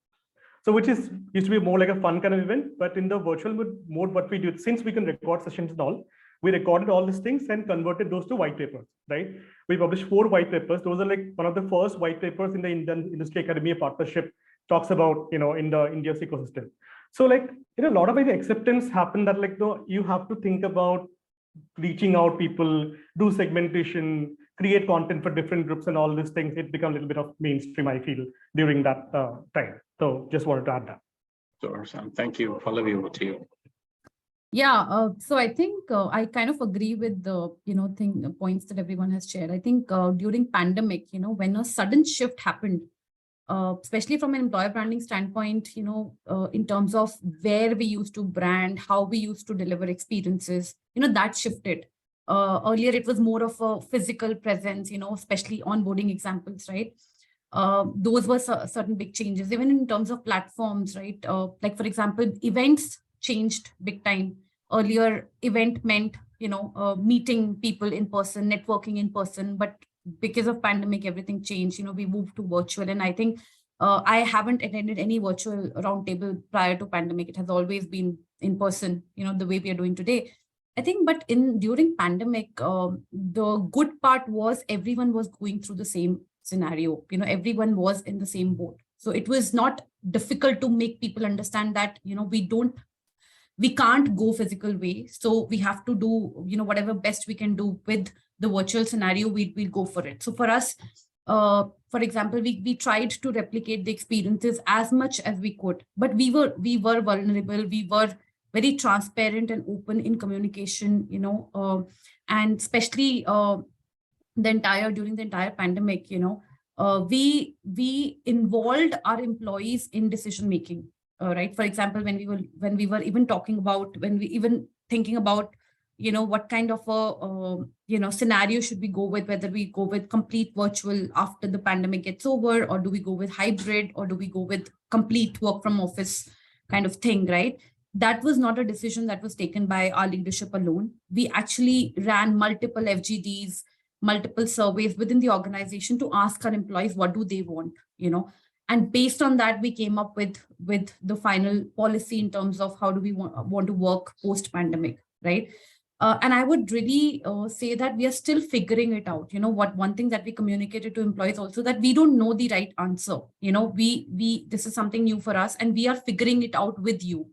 So which used to be more like a fun kind of event, but in the virtual mode, what we do, since we can record sessions and all, we recorded all these things and converted those to white papers, right? We published 4 white papers. Those are like one of the first white papers in the Indian Industry Academy partnership, talks about, in the India's ecosystem. So like, a lot of the acceptance happened that like, you have to think about reaching out people, do segmentation, create content for different groups and all these things. It became a little bit of mainstream, I feel, during that time. So just wanted to add that. Sure, Sam. Thank you. Pallavi, over to you. Yeah, so I think I kind of agree with the points that everyone has shared. I think during pandemic, when a sudden shift happened, especially from an employer branding standpoint, in terms of where we used to brand, how we used to deliver experiences, that shifted. Earlier, it was more of a physical presence, especially onboarding examples, right? Those were certain big changes, even in terms of platforms, right? Like, for example, events changed big time. Earlier, event meant, meeting people in person, networking in person, but because of pandemic, everything changed. We moved to virtual, and I think I haven't attended any virtual roundtable prior to pandemic. It has always been in person, the way we are doing today. I think, but during pandemic, the good part was everyone was going through the same scenario. Everyone was in the same boat. So it was not difficult to make people understand that, we can't go physical way. So we have to do, whatever best we can do with the virtual scenario, we'll go for it. So for us, for example, we tried to replicate the experiences as much as we could, but we were vulnerable. We were very transparent and open in communication, and especially during the entire pandemic, we involved our employees in decision making. Right. For example, when we were even thinking about, what kind of a, scenario should we go with, whether we go with complete virtual after the pandemic gets over, or do we go with hybrid, or do we go with complete work from office kind of thing, right? That was not a decision that was taken by our leadership alone. We actually ran multiple FGDs, multiple surveys within the organization to ask our employees, what do they want, And based on that, we came up with the final policy in terms of how do we want to work post-pandemic, right? And I would really say that we are still figuring it out. One thing that we communicated to employees also, that we don't know the right answer. This is something new for us, and we are figuring it out with you.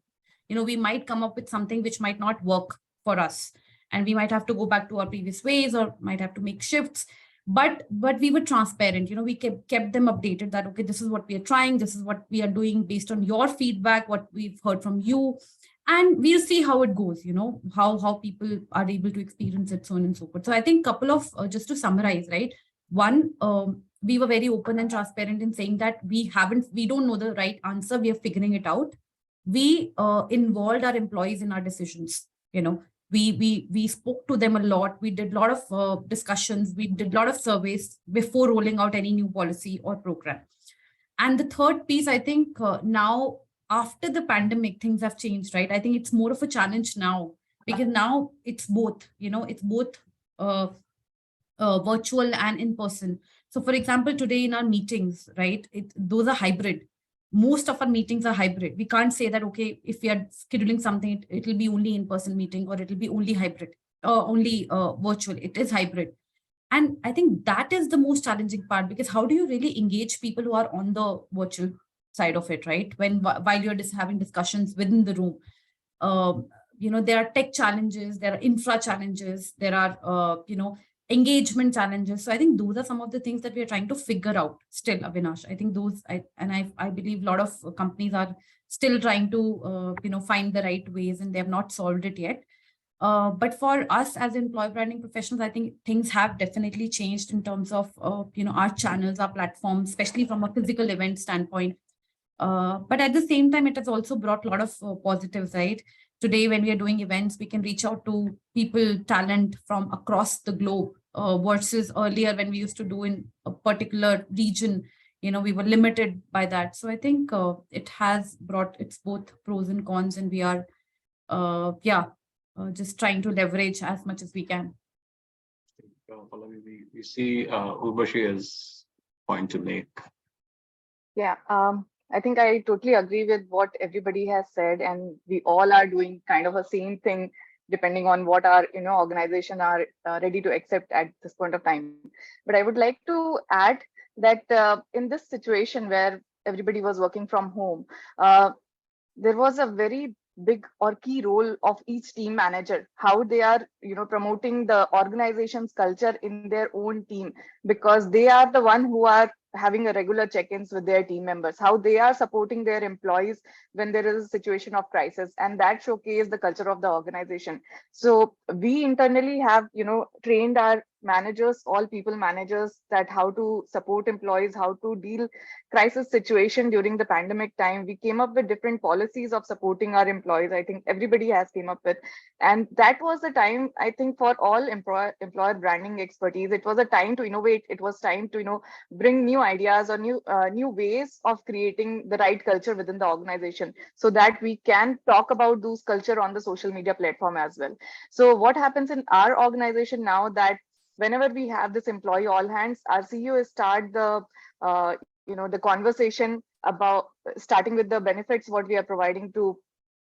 We might come up with something which might not work for us, and we might have to go back to our previous ways, or might have to make shifts. But we were transparent, we kept them updated that, okay, this is what we are trying, this is what we are doing based on your feedback, what we've heard from you, and we'll see how it goes, how people are able to experience it, so on and so forth. So I think couple of, just to summarize, right? One, we were very open and transparent in saying that we don't know the right answer, we are figuring it out. We involved our employees in our decisions, We spoke to them a lot. We did a lot of discussions. We did a lot of surveys before rolling out any new policy or program. And the third piece, I think now after the pandemic, things have changed, right? I think it's more of a challenge now, because now it's both, it's both virtual and in person. So for example, today in our meetings, right, those are hybrid. Most of our meetings are hybrid. We can't say that, okay, if we are scheduling something, it'll be only in-person meeting, or it'll be only hybrid, or only virtual. It is hybrid. And I think that is the most challenging part, because how do you really engage people who are on the virtual side of it, right? While you're just having discussions within the room, there are tech challenges, there are infra challenges, there are engagement challenges. So I think those are some of the things that we are trying to figure out still, Avinash. I think I believe a lot of companies are still trying to find the right ways, and they have not solved it yet. But for us as employer branding professionals, I think things have definitely changed in terms of our channels, our platforms, especially from a physical event standpoint. But at the same time, it has also brought a lot of positives, right? Today, when we are doing events, we can reach out to people, talent from across the globe, versus earlier when we used to do in a particular region, we were limited by that. So I think it has brought its both pros and cons, and we are, just trying to leverage as much as we can. We see Ubashi's point to make. Yeah, I think I totally agree with what everybody has said, and we all are doing kind of a same thing, depending on what our organization are ready to accept at this point of time. But I would like to add that in this situation where everybody was working from home, there was a very big or key role of each team manager, how they are promoting the organization's culture in their own team, because they are the one who are having a regular check-ins with their team members, how they are supporting their employees when there is a situation of crisis, and that showcase the culture of the organization. So we internally have trained our managers, all people managers, that how to support employees, how to deal crisis situation during the pandemic time. We came up with different policies of supporting our employees. I think everybody has came up with, and that was the time, I think, for all employer branding expertise. It was a time to innovate. It was time to bring new ideas or new ways of creating the right culture within the organization, so that we can talk about those culture on the social media platform as well. So what happens in our organization now, that whenever we have this employee all hands, our CEO start the the conversation about starting with the benefits what we are providing to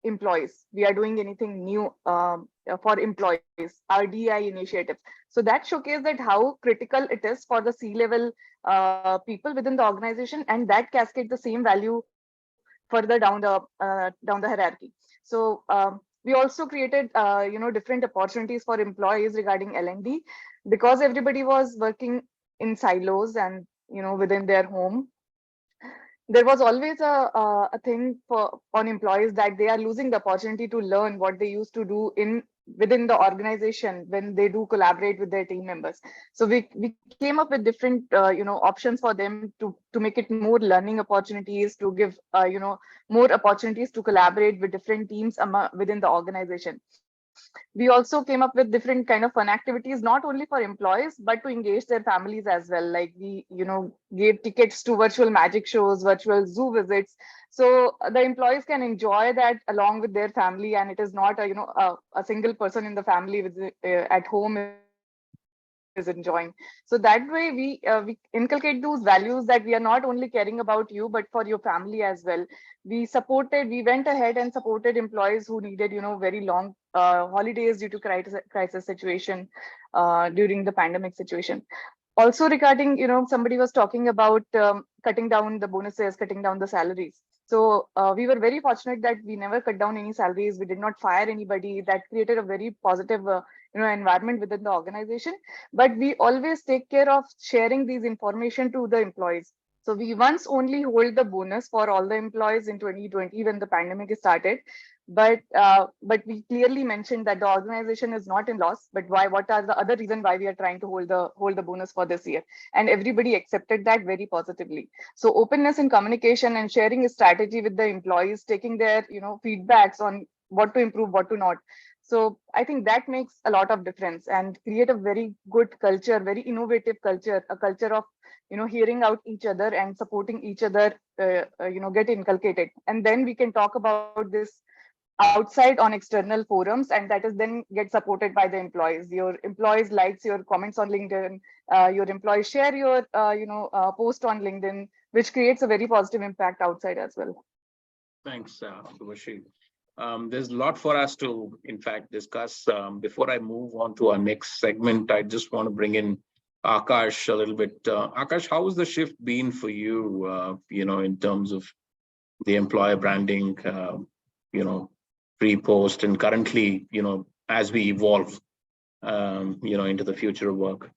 employees. We are doing anything new for employees, our DI initiatives. So that showcase that how critical it is for the C-level people within the organization, and that cascade the same value further down the hierarchy. So we also created different opportunities for employees regarding L&D, because everybody was working in silos and within their home. There was always a thing on employees that they are losing the opportunity to learn what they used to do within the organization when they do collaborate with their team members. So we came up with different options for them to make it more learning opportunities, to give more opportunities to collaborate with different teams within the organization. We also came up with different kind of fun activities, not only for employees, but to engage their families as well. Like we, gave tickets to virtual magic shows, virtual zoo visits. So the employees can enjoy that along with their family, and it is not a single person in the family with at home is enjoying. So that way we inculcate those values that we are not only caring about you, but for your family as well. We went ahead and supported employees who needed very long holidays due to crisis situation during the pandemic situation. Also regarding somebody was talking about cutting down the bonuses, cutting down the salaries. So we were very fortunate that we never cut down any salaries. We did not fire anybody. That created a very positive environment within the organization. But we always take care of sharing these information to the employees. So we once only hold the bonus for all the employees in 2020 when the pandemic started. But we clearly mentioned that the organization is not in loss, but what are the other reasons why we are trying to hold the bonus for this year? And everybody accepted that very positively. So openness in communication and sharing a strategy with the employees, taking their feedbacks on what to improve, what to not. So I think that makes a lot of difference and create a very good culture, very innovative culture, a culture of hearing out each other and supporting each other, get inculcated. And then we can talk about this outside on external forums, and that is then get supported by the employees. Your employees likes your comments on LinkedIn, your employees share your post on LinkedIn, which creates a very positive impact outside as well. Thanks, Ubashi. There's a lot for us to, in fact, discuss. Before I move on to our next segment, I just want to bring in Akash a little bit. Akash, how has the shift been for you, in terms of the employer branding, pre-post, and currently, as we evolve, into the future of work?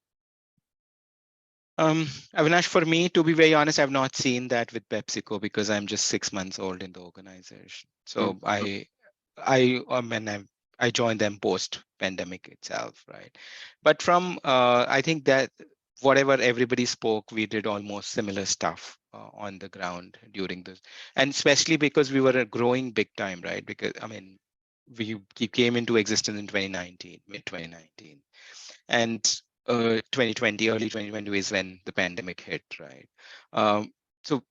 Avinash, for me, to be very honest, I've not seen that with PepsiCo because I'm just 6 months old in the organization. So I joined them post pandemic itself, right? But from I think that whatever everybody spoke, we did almost similar stuff on the ground during this, and especially because we were growing big time, right? Because I mean, we came into existence in 2019, mid 2019, and 2020, early 2020 is when the pandemic hit, right?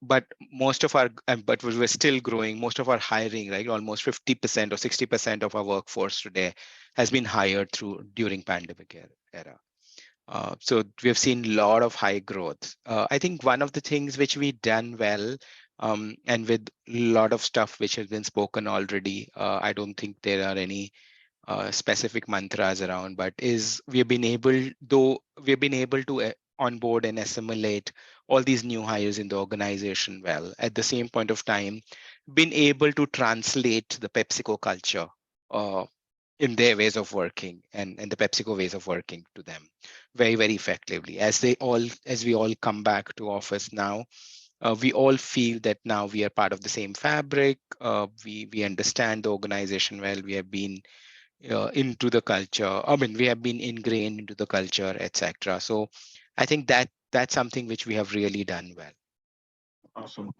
But most of our, but we were still growing. Most of our hiring, right, almost 50% or 60% of our workforce today has been hired during pandemic era. So we have seen a lot of high growth. I think one of the things which we done well, and with a lot of stuff which has been spoken already, I don't think there are any specific mantras around, but we've been able to onboard and assimilate all these new hires in the organization well. At the same point of time, been able to translate the PepsiCo culture in their ways of working and the PepsiCo ways of working to them very, very effectively. As we all come back to office now, we all feel that now we are part of the same fabric. We understand the organization well. We have been into the culture. I mean, we have been ingrained into the culture, etc. So I think that's something which we have really done well. Awesome.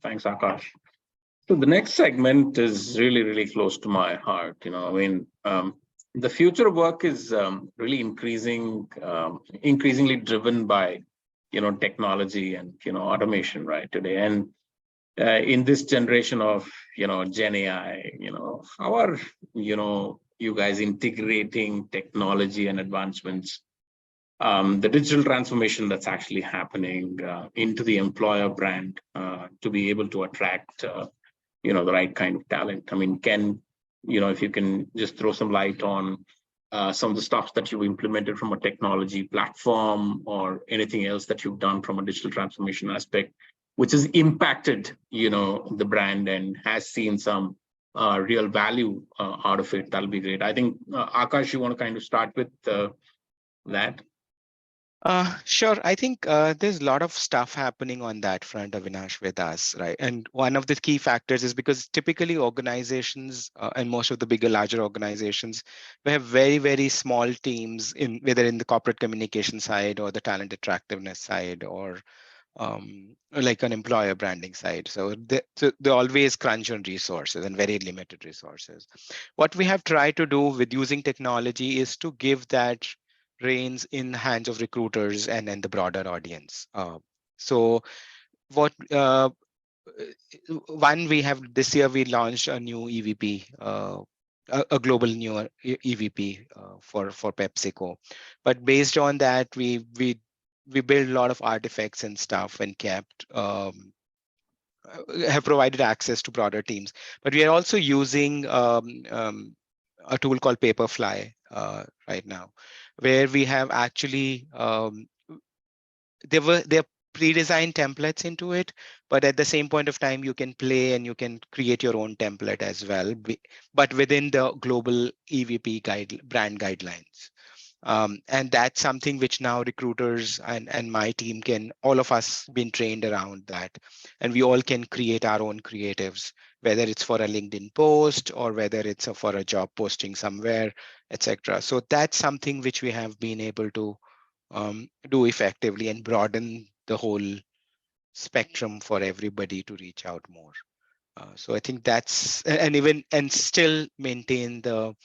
Thanks, Akash. So the next segment is really, really close to my heart. The future of work is really increasingly driven by, technology and, automation, right, today. And in this generation of, Gen AI, how are, you guys integrating technology and advancements, the digital transformation that's actually happening into the employer brand to be able to attract, the right kind of talent? I mean, if you can just throw some light on some of the stuff that you implemented from a technology platform or anything else that you've done from a digital transformation aspect, which has impacted, the brand and has seen some real value out of it, that'll be great. I think, Akash, you want to kind of start with that? Sure. I think there's a lot of stuff happening on that front, Avinash, with us, right? And one of the key factors is because typically organizations and most of the bigger, larger organizations, we have very, very small teams whether in the corporate communication side or the talent attractiveness side or like an employer branding side. So they always crunch on resources and very limited resources. What we have tried to do with using technology is to give that reins in hands of recruiters and the broader audience. So what one we have this year, we launched a new EVP, a global new EVP for PepsiCo. But based on that, we build a lot of artifacts and stuff and kept have provided access to broader teams. But we are also using a tool called Paperfly right now, where we have actually there are pre-designed templates into it, but at the same point of time, you can play and you can create your own template as well, but within the global EVP brand guidelines. And that's something which now recruiters and my team all of us been trained around that. And we all can create our own creatives, whether it's for a LinkedIn post or whether it's for a job posting somewhere, etc. So that's something which we have been able to do effectively and broaden the whole spectrum for everybody to reach out more. So I think that's, and still maintain the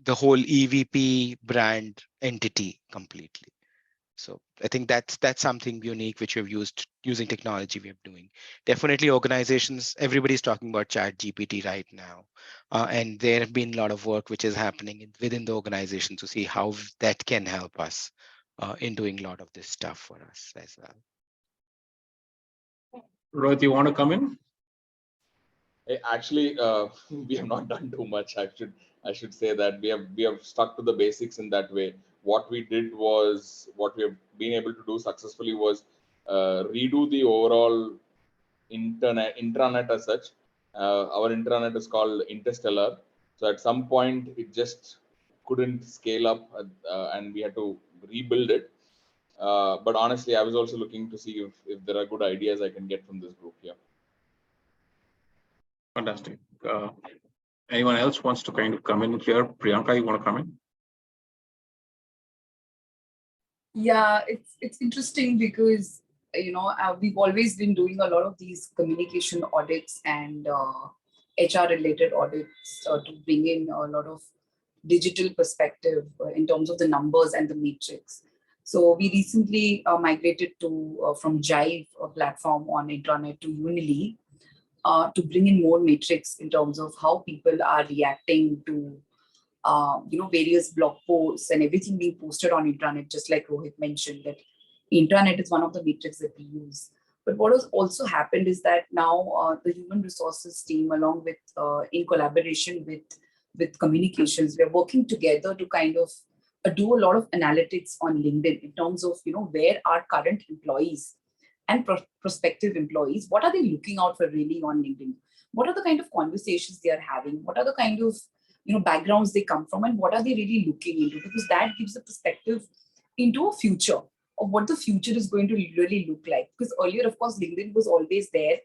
whole EVP brand entity completely. So I think that's something unique which we've using technology we're doing. Definitely organizations, everybody's talking about ChatGPT right now. And there have been a lot of work which is happening within the organization to see how that can help us in doing a lot of this stuff for us as well. Rohit, you want to come in? Actually, we have not done too much. I should say that we have stuck to the basics in that way. What we have been able to do successfully was redo the overall intranet as such. Our intranet is called Interstellar. So at some point, it just couldn't scale up, and we had to rebuild it. But honestly, I was also looking to see if there are good ideas I can get from this group here. Fantastic. Anyone else wants to kind of come in here? Priyanka, you want to come in? Yeah, it's interesting because we've always been doing a lot of these communication audits and HR related audits to bring in a lot of digital perspective in terms of the numbers and the matrix. So we recently migrated to from Jive platform on intranet to Unily to bring in more matrix in terms of how people are reacting to various blog posts and everything being posted on intranet, just like Rohit mentioned that intranet is one of the metrics that we use. But what has also happened is that now the human resources team, along with in collaboration with communications, we're working together to kind of do a lot of analytics on LinkedIn in terms of where our current employees and prospective employees, what are they looking out for really on LinkedIn? What are the kind of conversations they are having? What are the kind of backgrounds they come from, and what are they really looking into? Because that gives a perspective into a future of what the future is going to really look like. Because earlier, of course, LinkedIn was always there,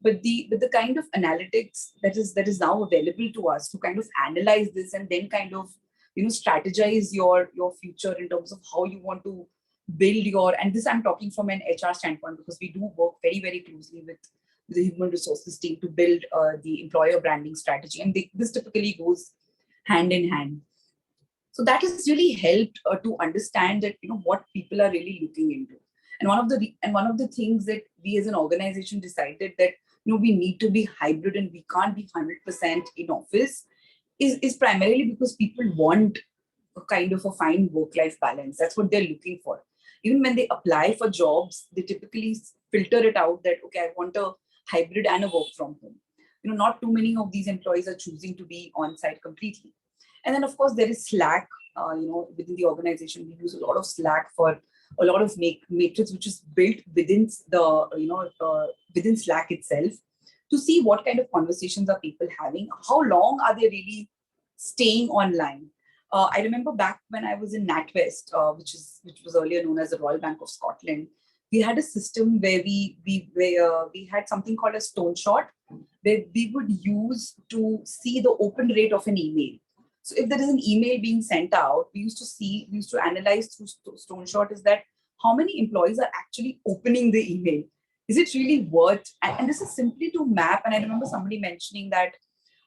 but the kind of analytics that is now available to us to kind of analyze this and then kind of strategize your future in terms of how you want to build your, and this I'm talking from an HR standpoint, because we do work very, very closely with the human resources team to build the employer branding strategy, and this typically goes hand in hand. So that has really helped to understand that what people are really looking into. And one of the things that we as an organization decided that we need to be hybrid and we can't be 100% in office is primarily because people want a kind of a fine work-life balance. That's what they're looking for. Even when they apply for jobs, they typically filter it out that, okay, I want a hybrid and a work from home. Not too many of these employees are choosing to be on site completely. And then, of course, there is Slack. Within the organization, we use a lot of Slack for a lot of matrix, which is built within the within Slack itself, to see what kind of conversations are people having, how long are they really staying online. I remember back when I was in NatWest, which was earlier known as the Royal Bank of Scotland, we had a system where we had something called a stone shot, where we would use to see the open rate of an email. So if there is an email being sent out, we used to analyze through stone shot is that how many employees are actually opening the email. Is it really worth? And this is simply to map. And I remember somebody mentioning that.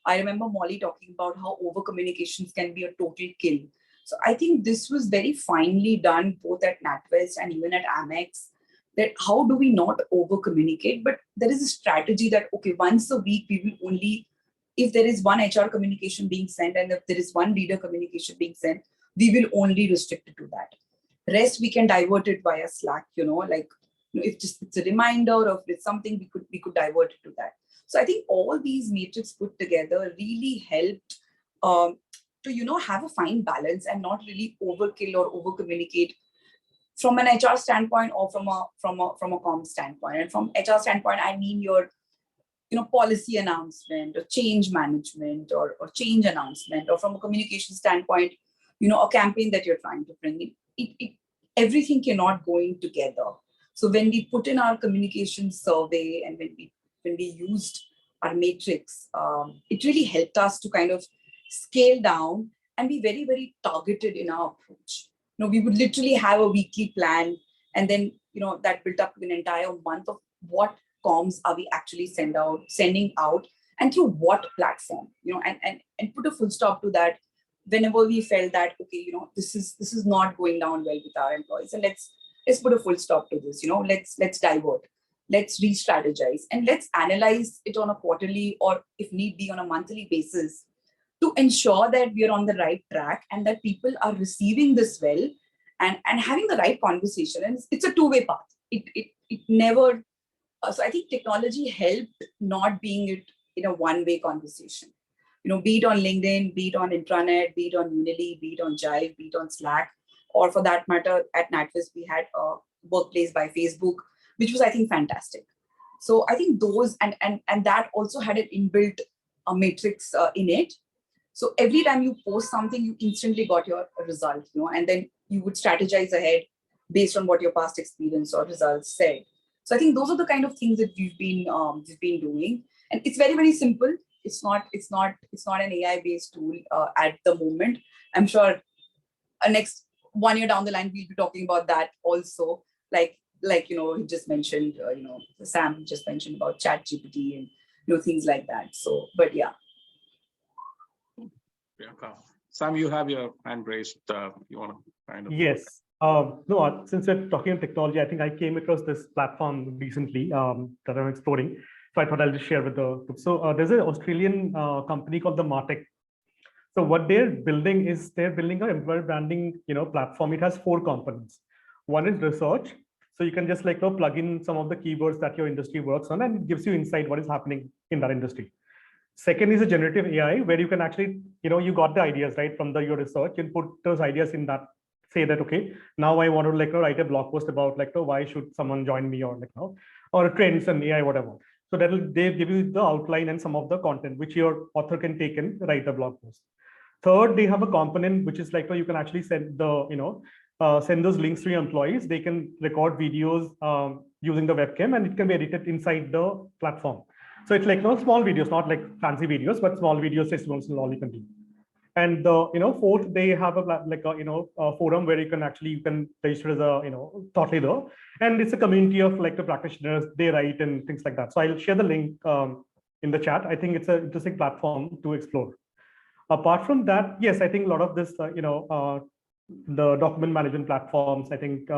I remember Molly talking about how over communications can be a total kill. So I think this was very finely done both at NatWest and even at Amex, that how do we not over communicate, but there is a strategy that, okay, once a week we will only, if there is one HR communication being sent and if there is one leader communication being sent, we will only restrict it to that. Rest we can divert it via Slack, if it's a reminder or if it's something, we could divert it to that. So I think all these metrics put together really helped to have a fine balance and not really overkill or over communicate from an HR standpoint or from a comm standpoint. And from HR standpoint, I mean your policy announcement or change management or change announcement, or from a communication standpoint, a campaign that you're trying to bring in. Everything cannot go in together. So when we put in our communication survey and when we used our matrix, it really helped us to kind of scale down and be very, very targeted in our approach. We would literally have a weekly plan, and then that built up an entire month of what comms are we actually sending out, and through what platform, and put a full stop to that whenever we felt that, okay, this is not going down well with our employees, and let's put a full stop to this. Let's divert, let's re-strategize, and let's analyze it on a quarterly or if need be on a monthly basis to ensure that we are on the right track and that people are receiving this well and having the right conversation. And it's a two-way path. It never. So I think technology helped not being it in a one-way conversation. Be it on LinkedIn, be it on intranet, be it on Unily, be it on Jive, be it on Slack, or for that matter, at NatWest, we had a Workplace by Facebook, which was, I think, fantastic. So I think those, and that also had an inbuilt matrix in it. So every time you post something, you instantly got your result, and then you would strategize ahead based on what your past experience or results said. So I think those are the kind of things that we've been doing, and it's very, very simple. It's not an AI based tool at the moment. I'm sure next 1 year down the line we'll be talking about that also. Like he just mentioned, Sam just mentioned about Chat GPT and things like that. So, but yeah. Sam, you have your hand raised. You want to kind of? Yes. No, since we're talking on technology, I think I came across this platform recently that I'm exploring. So I thought I'll just share with the group. So there's an Australian company called the Martech. So what they're building is they're building an employer branding, platform. It has 4 components. One is research. So you can just plug in some of the keywords that your industry works on, and it gives you insight what is happening in that industry. Second is a generative AI, where you can actually, you got the ideas right from your research and put those ideas in that. Say that, okay, now I want to write a blog post about why should someone join me, or trends and AI, whatever. So they give you the outline and some of the content which your author can take and write a blog post. Third, they have a component which is you can actually send send those links to your employees. They can record videos using the webcam, and it can be edited inside the platform. So it's small videos, not fancy videos, but small videos, testimonials, and all you can do. And fourth, they have a forum where you can register as a thought leader, and it's a community of the practitioners. They write and things like that. So I'll share the link in the chat. I think it's an interesting platform to explore. Apart from that, yes, I think a lot of this, the document management platforms, I think,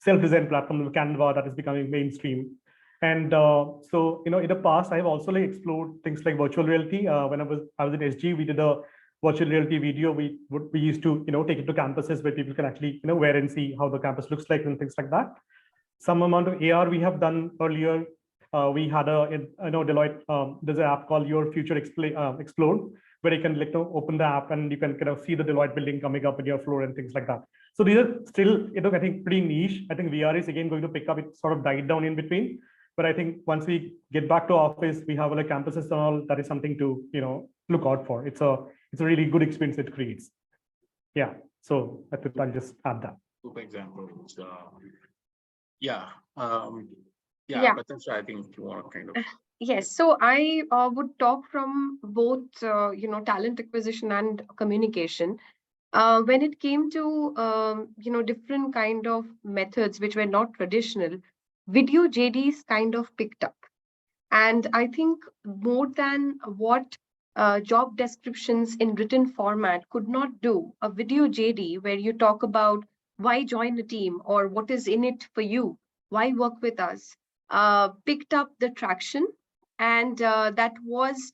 self-design platform, Canva, that is becoming mainstream. And so, in the past, I've also explored things like virtual reality. When I was in SG, we did a virtual reality video. We used to, take it to campuses where people can actually, wear and see how the campus looks like and things like that. Some amount of AR we have done earlier. We had Deloitte, there's an app called Your Future Explore, where you can open the app and you can see the Deloitte building coming up in your floor and things like that. So these are still, I think pretty niche. I think VR is again going to pick up. It sort of died down in between. But I think once we get back to office, we have campuses and all, that is something to, look out for. It's a really good experience it creates. Yeah. So I think I'll just add that. Good example. But that's why I think you want to kind of. Yes, so I would talk from both, talent acquisition and communication. When it came to, different kind of methods which were not traditional, video JDs kind of picked up. And I think more than what job descriptions in written format could not do, a video JD where you talk about why join a team or what is in it for you, why work with us, picked up the traction. And that was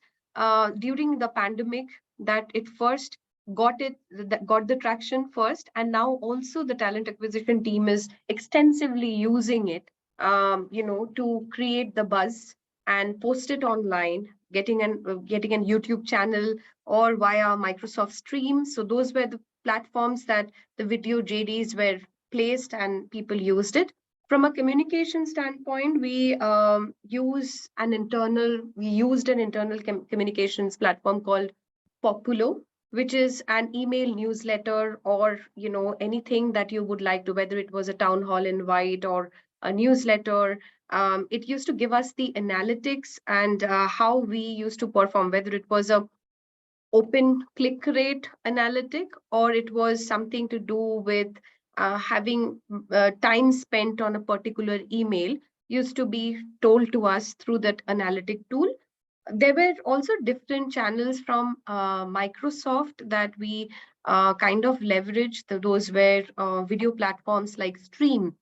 during the pandemic that it first got the traction first. And now also the talent acquisition team is extensively using it, to create the buzz and post it online, getting an YouTube channel or via Microsoft Stream. So those were the platforms that the video JDs were placed and people used it. From a communication standpoint, we used an internal communications platform called Populo, which is an email newsletter or anything that you would like to, whether it was a town hall invite or a newsletter. It used to give us the analytics and how we used to perform, whether it was a open click rate analytic or it was something to do with having time spent on a particular email, used to be told to us through that analytic tool. There were also different channels from Microsoft that we kind of leveraged. Those were video platforms like Stream.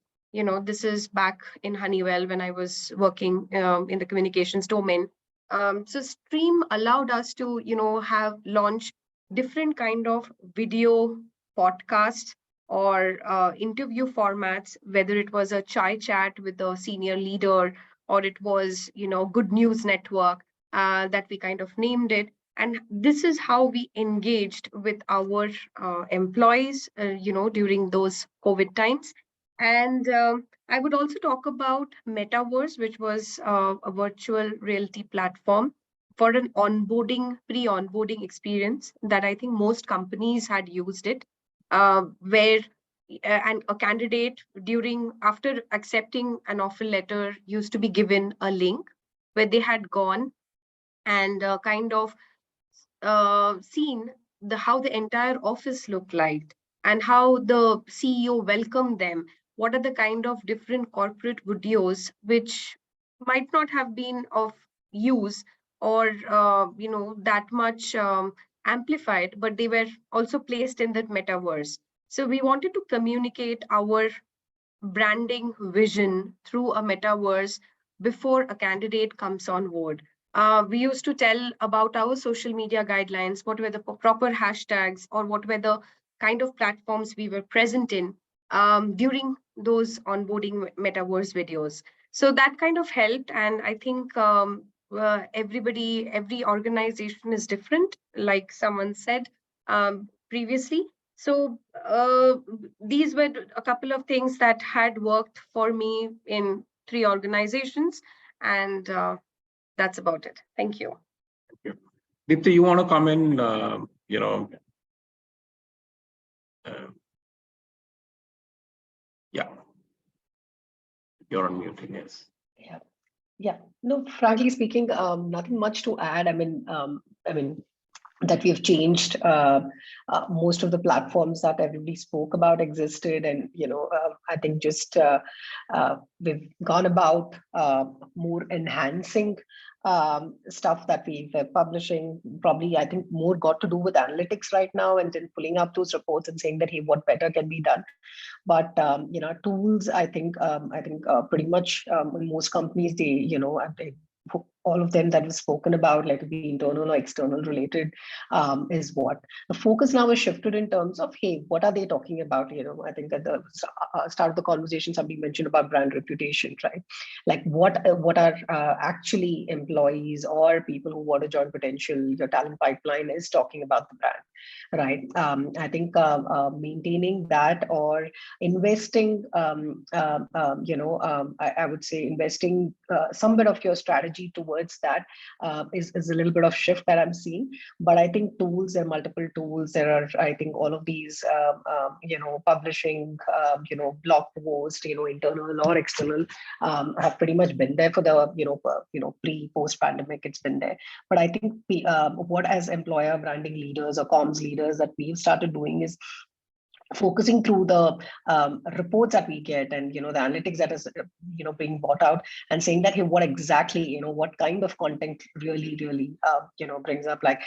This is back in Honeywell when I was working in the communications domain. So Stream allowed us to, have launch different kind of video podcasts or interview formats, whether it was a chai chat with a senior leader or it was, Good News Network that we kind of named it. And this is how we engaged with our employees, during those COVID times. And I would also talk about Metaverse, which was a virtual reality platform for an onboarding, pre-onboarding experience that I think most companies had used it, where and a candidate after accepting an offer letter used to be given a link where they had gone and kind of seen how the entire office looked like and how the CEO welcomed them. What are the kind of different corporate videos which might not have been of use or that much amplified, but they were also placed in that metaverse. So we wanted to communicate our branding vision through a metaverse before a candidate comes on board. We used to tell about our social media guidelines, what were the proper hashtags, or what were the kind of platforms we were present in during those onboarding metaverse videos. So that kind of helped. And I think every organization is different, like someone said previously. So these were a couple of things that had worked for me in 3 organizations, and that's about it. Thank you. Deepti, you want to come in? Yeah, you're on mute. Yes. Yeah. No, frankly speaking, nothing much to add. I mean, that we've changed most of the platforms that everybody spoke about existed, and I think just we've gone about more enhancing stuff that we're publishing. Probably I think more got to do with analytics right now, and then pulling up those reports and saying that, hey, what better can be done. But tools, I think pretty much in most companies, they all of them that was spoken about, like the internal or external related, is what the focus now is shifted in terms of, hey, what are they talking about? I think at the start of the conversation, somebody mentioned about brand reputation, right? Like what are actually employees or people who want to join potential, your talent pipeline is talking about the brand, right? I think maintaining that or investing, I would say investing some bit of your strategy towards that is a little bit of shift that I'm seeing. But I think tools, there are multiple tools. There are, I think, all of these, publishing, blog posts, internal or external, have pretty much been there for the, pre-post pandemic. It's been there. But I think what as employer branding leaders or comms leaders that we've started doing is focusing through the reports that we get and the analytics that is being brought out, and saying that, hey, what exactly, what kind of content really brings up, like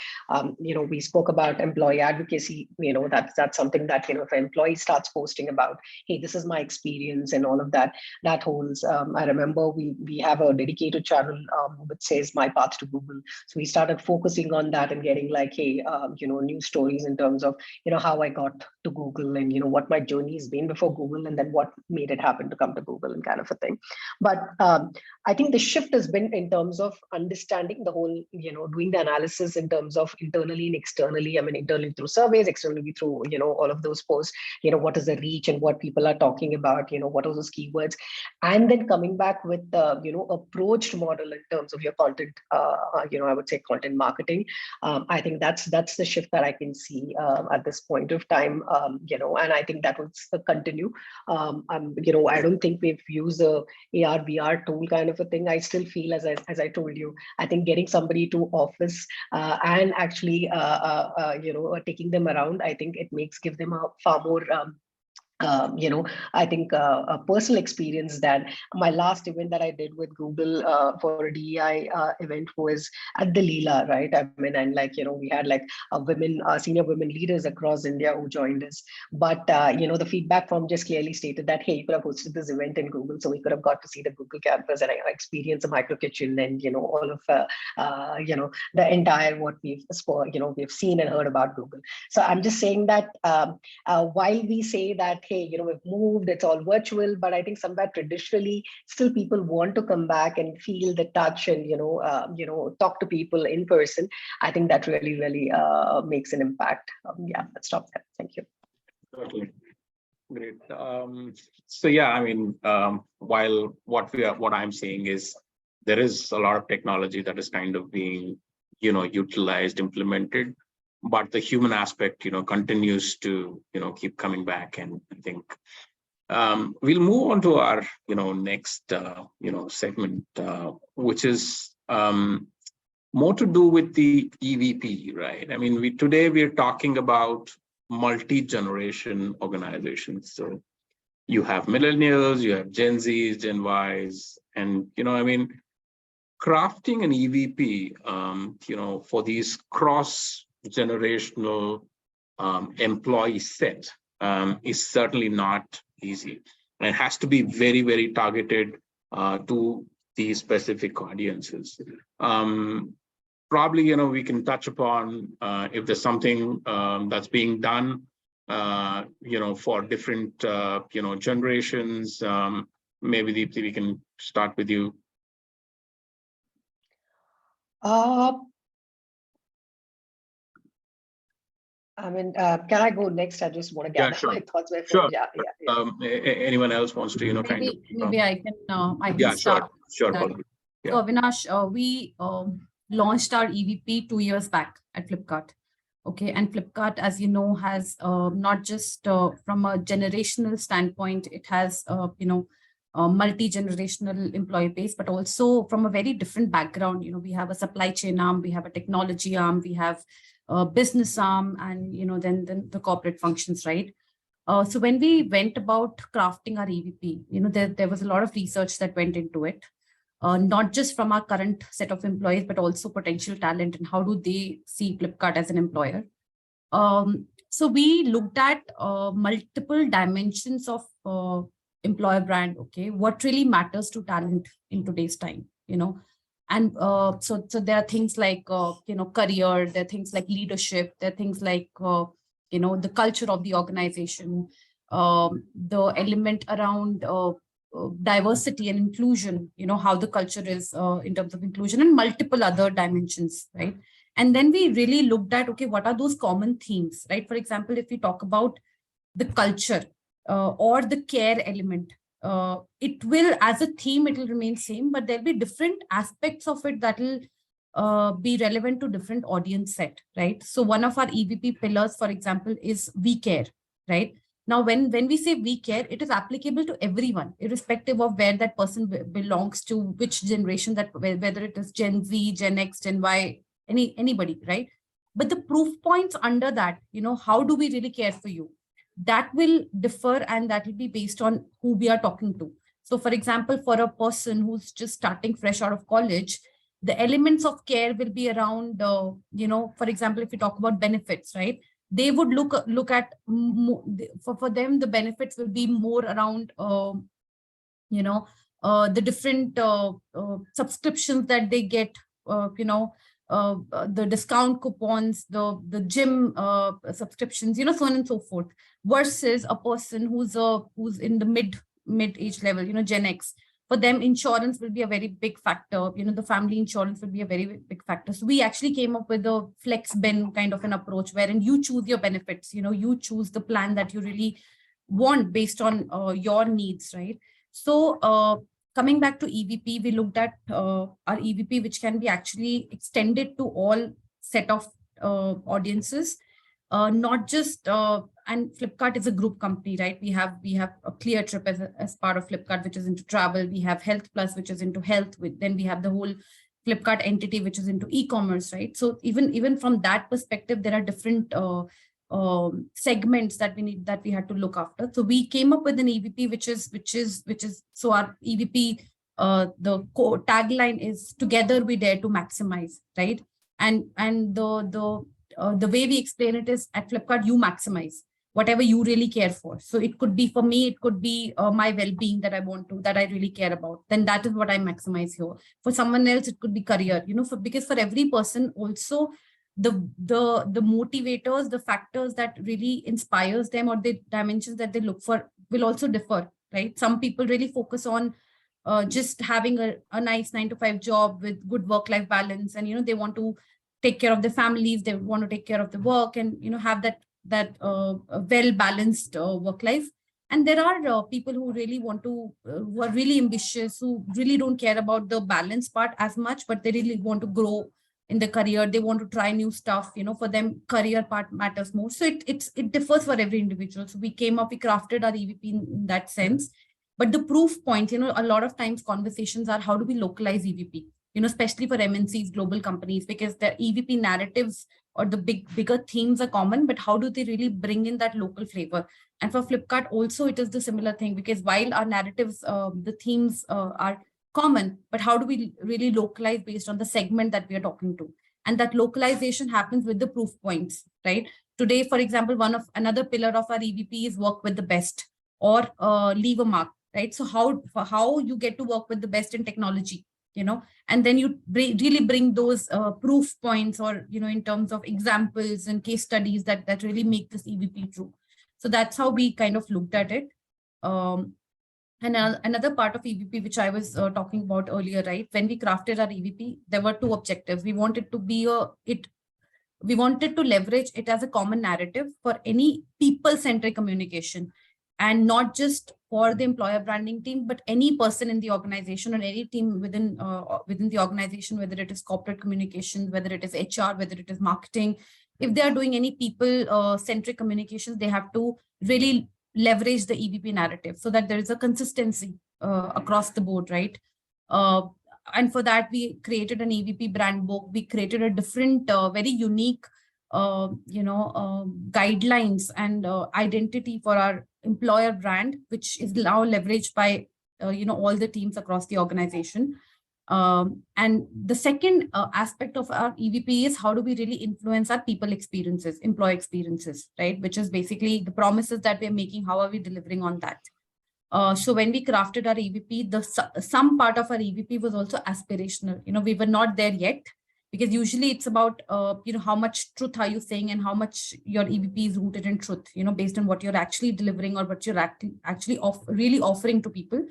we spoke about employee advocacy. That's something that if an employee starts posting about, hey, this is my experience and all of that, that holds. I remember we have a dedicated channel which says my path to Google, so we started focusing on that and getting like, hey, news stories in terms of how I got to Google, and what my journey has been before Google, and then what made it happen to come to Google, and kind of a thing. But I think the shift has been in terms of understanding the whole, doing the analysis in terms of internally and externally. I mean, internally through surveys, externally through all of those posts. What is the reach and what people are talking about? What are those keywords, and then coming back with the approached model in terms of your content. I would say content marketing. I think that's the shift that I can see at this point of time. And I think that will continue. I don't think we've used a AR VR tool kind of a thing. I still feel, as I told you, I think getting somebody to office and actually taking them around, I think it gives them a far more I think a personal experience than my last event that I did with Google for a DEI event was at the Leela, right? I mean, and we had like senior women leaders across India who joined us. But the feedback from just clearly stated that, hey, you could have hosted this event in Google, so we could have got to see the Google campus and experience a micro kitchen and all of the entire what we've seen and heard about Google. So I'm just saying that while we say that, hey, we've moved, it's all virtual, but I think somewhere traditionally still people want to come back and feel the touch and talk to people in person. I think that really makes an impact. Yeah, let's stop there. Thank you. Okay. Great. So yeah, I mean, while what I'm saying is there is a lot of technology that is kind of being, utilized, implemented, but the human aspect, continues to, keep coming back. And I think we'll move on to our, next, segment, which is more to do with the EVP, right? I mean, today we're talking about multi-generation organizations. So you have millennials, you have Gen Zs, Gen Ys, and I mean, crafting an EVP, for these cross-generational employee set is certainly not easy. And it has to be very, very targeted to these specific audiences. Probably, we can touch upon if there's something that's being done, for different, generations. Maybe Deepthi, we can start with you. I mean, can I go next? I just want to gather sure. my thoughts before. Sure. Yeah. Anyone else wants to, maybe I can start. Sure. So Avinash, we launched our EVP 2 years back at Flipkart. Okay, and Flipkart, as you know, has not just from a generational standpoint, it has a multi-generational employee base, but also from a very different background. We have a supply chain arm, we have a technology arm, we have a business arm, and then the corporate functions, right? So when we went about crafting our EVP, there was a lot of research that went into it. Not just from our current set of employees, but also potential talent and how do they see Flipkart as an employer. So we looked at multiple dimensions of employer brand. Okay, what really matters to talent in today's time, and so there are things like career, there are things like leadership, there are things like the culture of the organization, the element around diversity and inclusion, how the culture is in terms of inclusion, and multiple other dimensions, right? And then we really looked at, okay, what are those common themes, right? For example, if we talk about the culture or the care element, it will, as a theme, it will remain same, but there'll be different aspects of it that will be relevant to different audience set, right? So one of our EVP pillars, for example, is we care, right? Now, when we say we care, it is applicable to everyone, irrespective of where that person belongs to, which generation, that whether it is Gen Z, Gen X, Gen Y, anybody, right? But the proof points under that, how do we really care for you? That will differ, and that will be based on who we are talking to. So, for example, for a person who's just starting fresh out of college, the elements of care will be around, for example, if you talk about benefits, right? They would look at, for them, the benefits will be more around, the different subscriptions that they get, the discount coupons, the gym subscriptions, so on and so forth, versus a person who's in the mid-age level, Gen X. For them, insurance will be a very big factor. The family insurance will be a very big factor. So we actually came up with a flex bin kind of an approach, wherein you choose your benefits. You choose the plan that you really want based on your needs, right? So coming back to EVP, we looked at our EVP, which can be actually extended to all set of audiences, not just. And Flipkart is a group company, right? We have a Clear Trip as part of Flipkart, which is into travel. We have Health Plus, which is into health. Then we have the whole Flipkart entity, which is into e-commerce, right? So even from that perspective, there are different segments that we had to look after. So we came up with an EVP, which is so our EVP, the core tagline is "Together we dare to maximize," right? And the way we explain it is, at Flipkart, you maximize whatever you really care for. So it could be, for me, it could be my well-being that I really care about. Then that is what I maximize here. For someone else, it could be career, because for every person also, the motivators, the factors that really inspires them, or the dimensions that they look for will also differ, right? Some people really focus on just having a nice 9-to-5 job with good work-life balance. And, they want to take care of their families, they want to take care of the work, and, have that well-balanced work life. And there are people who really want to, who are really ambitious, who really don't care about the balance part as much, but they really want to grow in the career. They want to try new stuff. For them, career part matters more. So it differs for every individual. So we crafted our EVP in that sense. But the proof point, a lot of times conversations are, how do we localize EVP? Especially for MNCs, global companies, because their EVP narratives or the bigger themes are common, but how do they really bring in that local flavor? And for Flipkart also, it is the similar thing, because while our narratives, the themes are common, but how do we really localize based on the segment that we are talking to? And that localization happens with the proof points, right? Today, for example, another pillar of our EVP is work with the best, or leave a mark, right? So how you get to work with the best in technology, and then you really bring those proof points, or in terms of examples and case studies that really make this EVP true. So that's how we kind of looked at it. And another part of EVP, which I was talking about earlier, right? When we crafted our EVP, there were two objectives. We wanted to leverage it as a common narrative for any people-centric communication, and not just for the employer branding team, but any person in the organization or any team within the organization, whether it is corporate communication, whether it is HR, whether it is marketing. If they are doing any people-centric communications, they have to really leverage the EVP narrative so that there is a consistency across the board, right? And for that, we created an EVP brand book. We created a different, very unique, guidelines and identity for our employer brand, which is now leveraged by, all the teams across the organization. And the second aspect of our EVP is, how do we really influence our people experiences, employee experiences, right? Which is basically the promises that we're making. How are we delivering on that? So when we crafted our EVP, some part of our EVP was also aspirational. We were not there yet, because usually it's about, how much truth are you saying and how much your EVP is rooted in truth, based on what you're actually delivering or what you're actually really offering to people.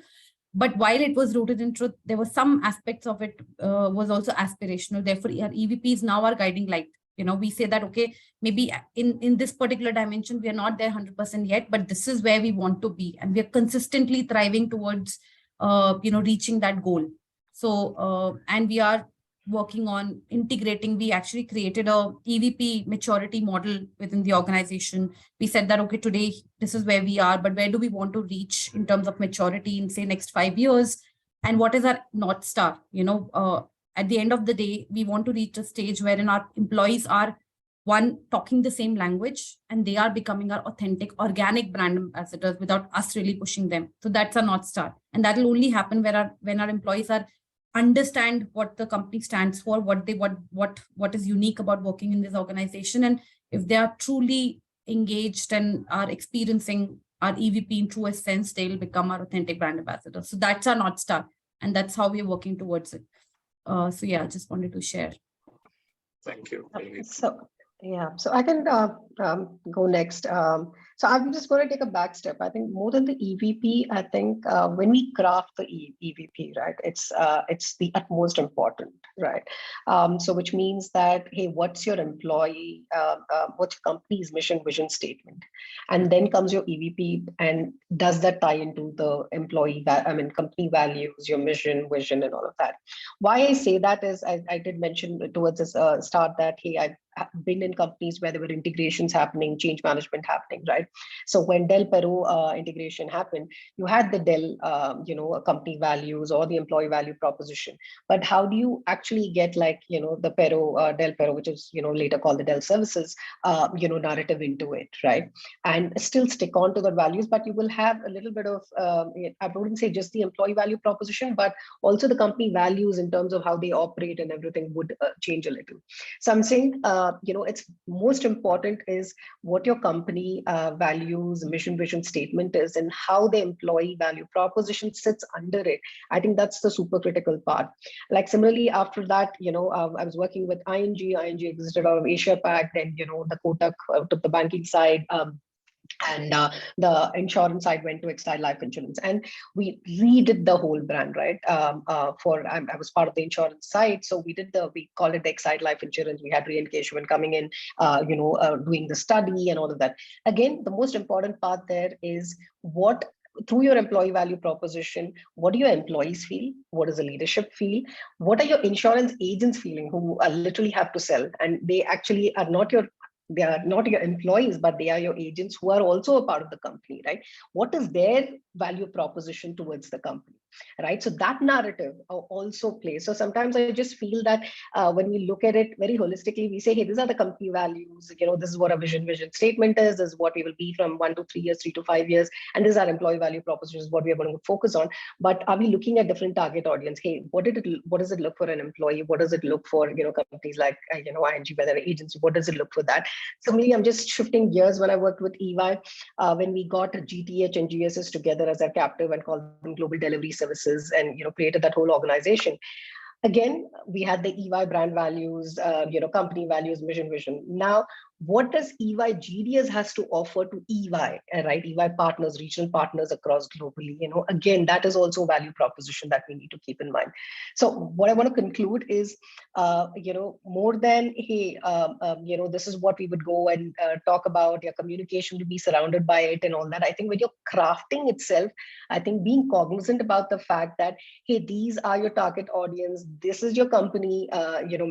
But while it was rooted in truth, there were some aspects of it was also aspirational. Therefore, our EVP is now our guiding light. We say that, okay, maybe in this particular dimension, we are not there 100% yet, but this is where we want to be. And we are consistently thriving towards, reaching that goal. So, and we are working on integrating. We actually created a EVP maturity model within the organization. We said that, okay, today, this is where we are, but where do we want to reach in terms of maturity in, say, next 5 years? And what is our North Star? At the end of the day, we want to reach a stage wherein our employees are, one, talking the same language, and they are becoming our authentic, organic brand ambassadors without us really pushing them. So that's our North Star. And that will only happen when our employees understand what the company stands for, what is unique about working in this organization. And if they are truly engaged and are experiencing our EVP in truest sense, they will become our authentic brand ambassadors. So that's our North Star. And that's how we're working towards it. So yeah, I just wanted to share. Thank you. So I can go next. So I'm just going to take a back step. I think more than the EVP, I think when we craft the EVP, right, it's the utmost important, right? So which means that, hey, what's your employee, what's your company's mission, vision statement? And then comes your EVP, and does that tie into the company values, your mission, vision, and all of that? Why I say that is, I did mention towards this start that, hey, I've been in companies where there were integrations happening, change management happening, right? So when Dell Pero integration happened, you had the Dell, company values or the employee value proposition. But how do you actually get the Pero, Dell Pero, which is, later called the Dell services, narrative into it, right? And still stick on to the values, but you will have a little bit of, I wouldn't say just the employee value proposition, but also the company values in terms of how they operate and everything would change a little. So I'm saying, it's most important is what your company values, mission, vision statement is, and how the employee value proposition sits under it. I think that's the super critical part. Like similarly, after that, I was working with ING. ING existed out of Asia Pac, then, the Kotak took the banking side. and the insurance side went to Exide Life Insurance, and we redid the whole brand, right? I was part of the insurance side, so we called it the Exide Life Insurance. We had re-engagement coming in, doing the study and all of that. Again, the most important part there is what, through your employee value proposition, what do your employees feel? What does the leadership feel? What are your insurance agents feeling, who literally have to sell, and they actually are not your employees, but they are your agents who are also a part of the company, right? What is their value proposition towards the company, right? So that narrative also plays. So sometimes I just feel that when we look at it very holistically, we say, hey, these are the company values, this is what our vision statement is, this is what we will be from 1 to 3 years, 3 to 5 years, and this is our employee value proposition, is what we are going to focus on. But are we looking at different target audience? Hey, what does it look for an employee? What does it look for, companies like, ING, whether an agency, what does it look for that? Similarly, I'm just shifting gears. When I worked with EY, when we got GTH and GSS together as our captive and called them Global Delivery Services, and created that whole organization. Again, we had the EY brand values, company values, mission, vision. Now, what does EY GDS has to offer to EY, right? EY partners, regional partners across globally, again, that is also a value proposition that we need to keep in mind. So what I want to conclude is, more than, hey, this is what we would go and talk about, your communication to be surrounded by it and all that. I think when you're crafting itself, I think being cognizant about the fact that, hey, these are your target audience, this is your company,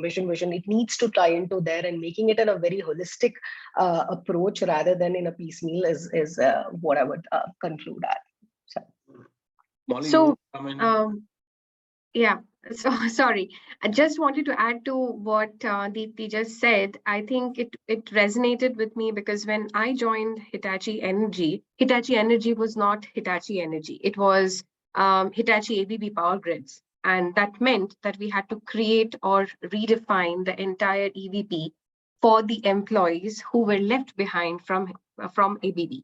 mission, vision, it needs to tie into there, and making it in a very holistic approach rather than in a piecemeal is what I would conclude at. So, Molly, So, you come in. yeah, so sorry. I just wanted to add to what Deepti just said. I think it resonated with me because when I joined Hitachi Energy was not Hitachi Energy. It was Hitachi ABB Power Grids. And that meant that we had to create or redefine the entire EVP for the employees who were left behind from ABB,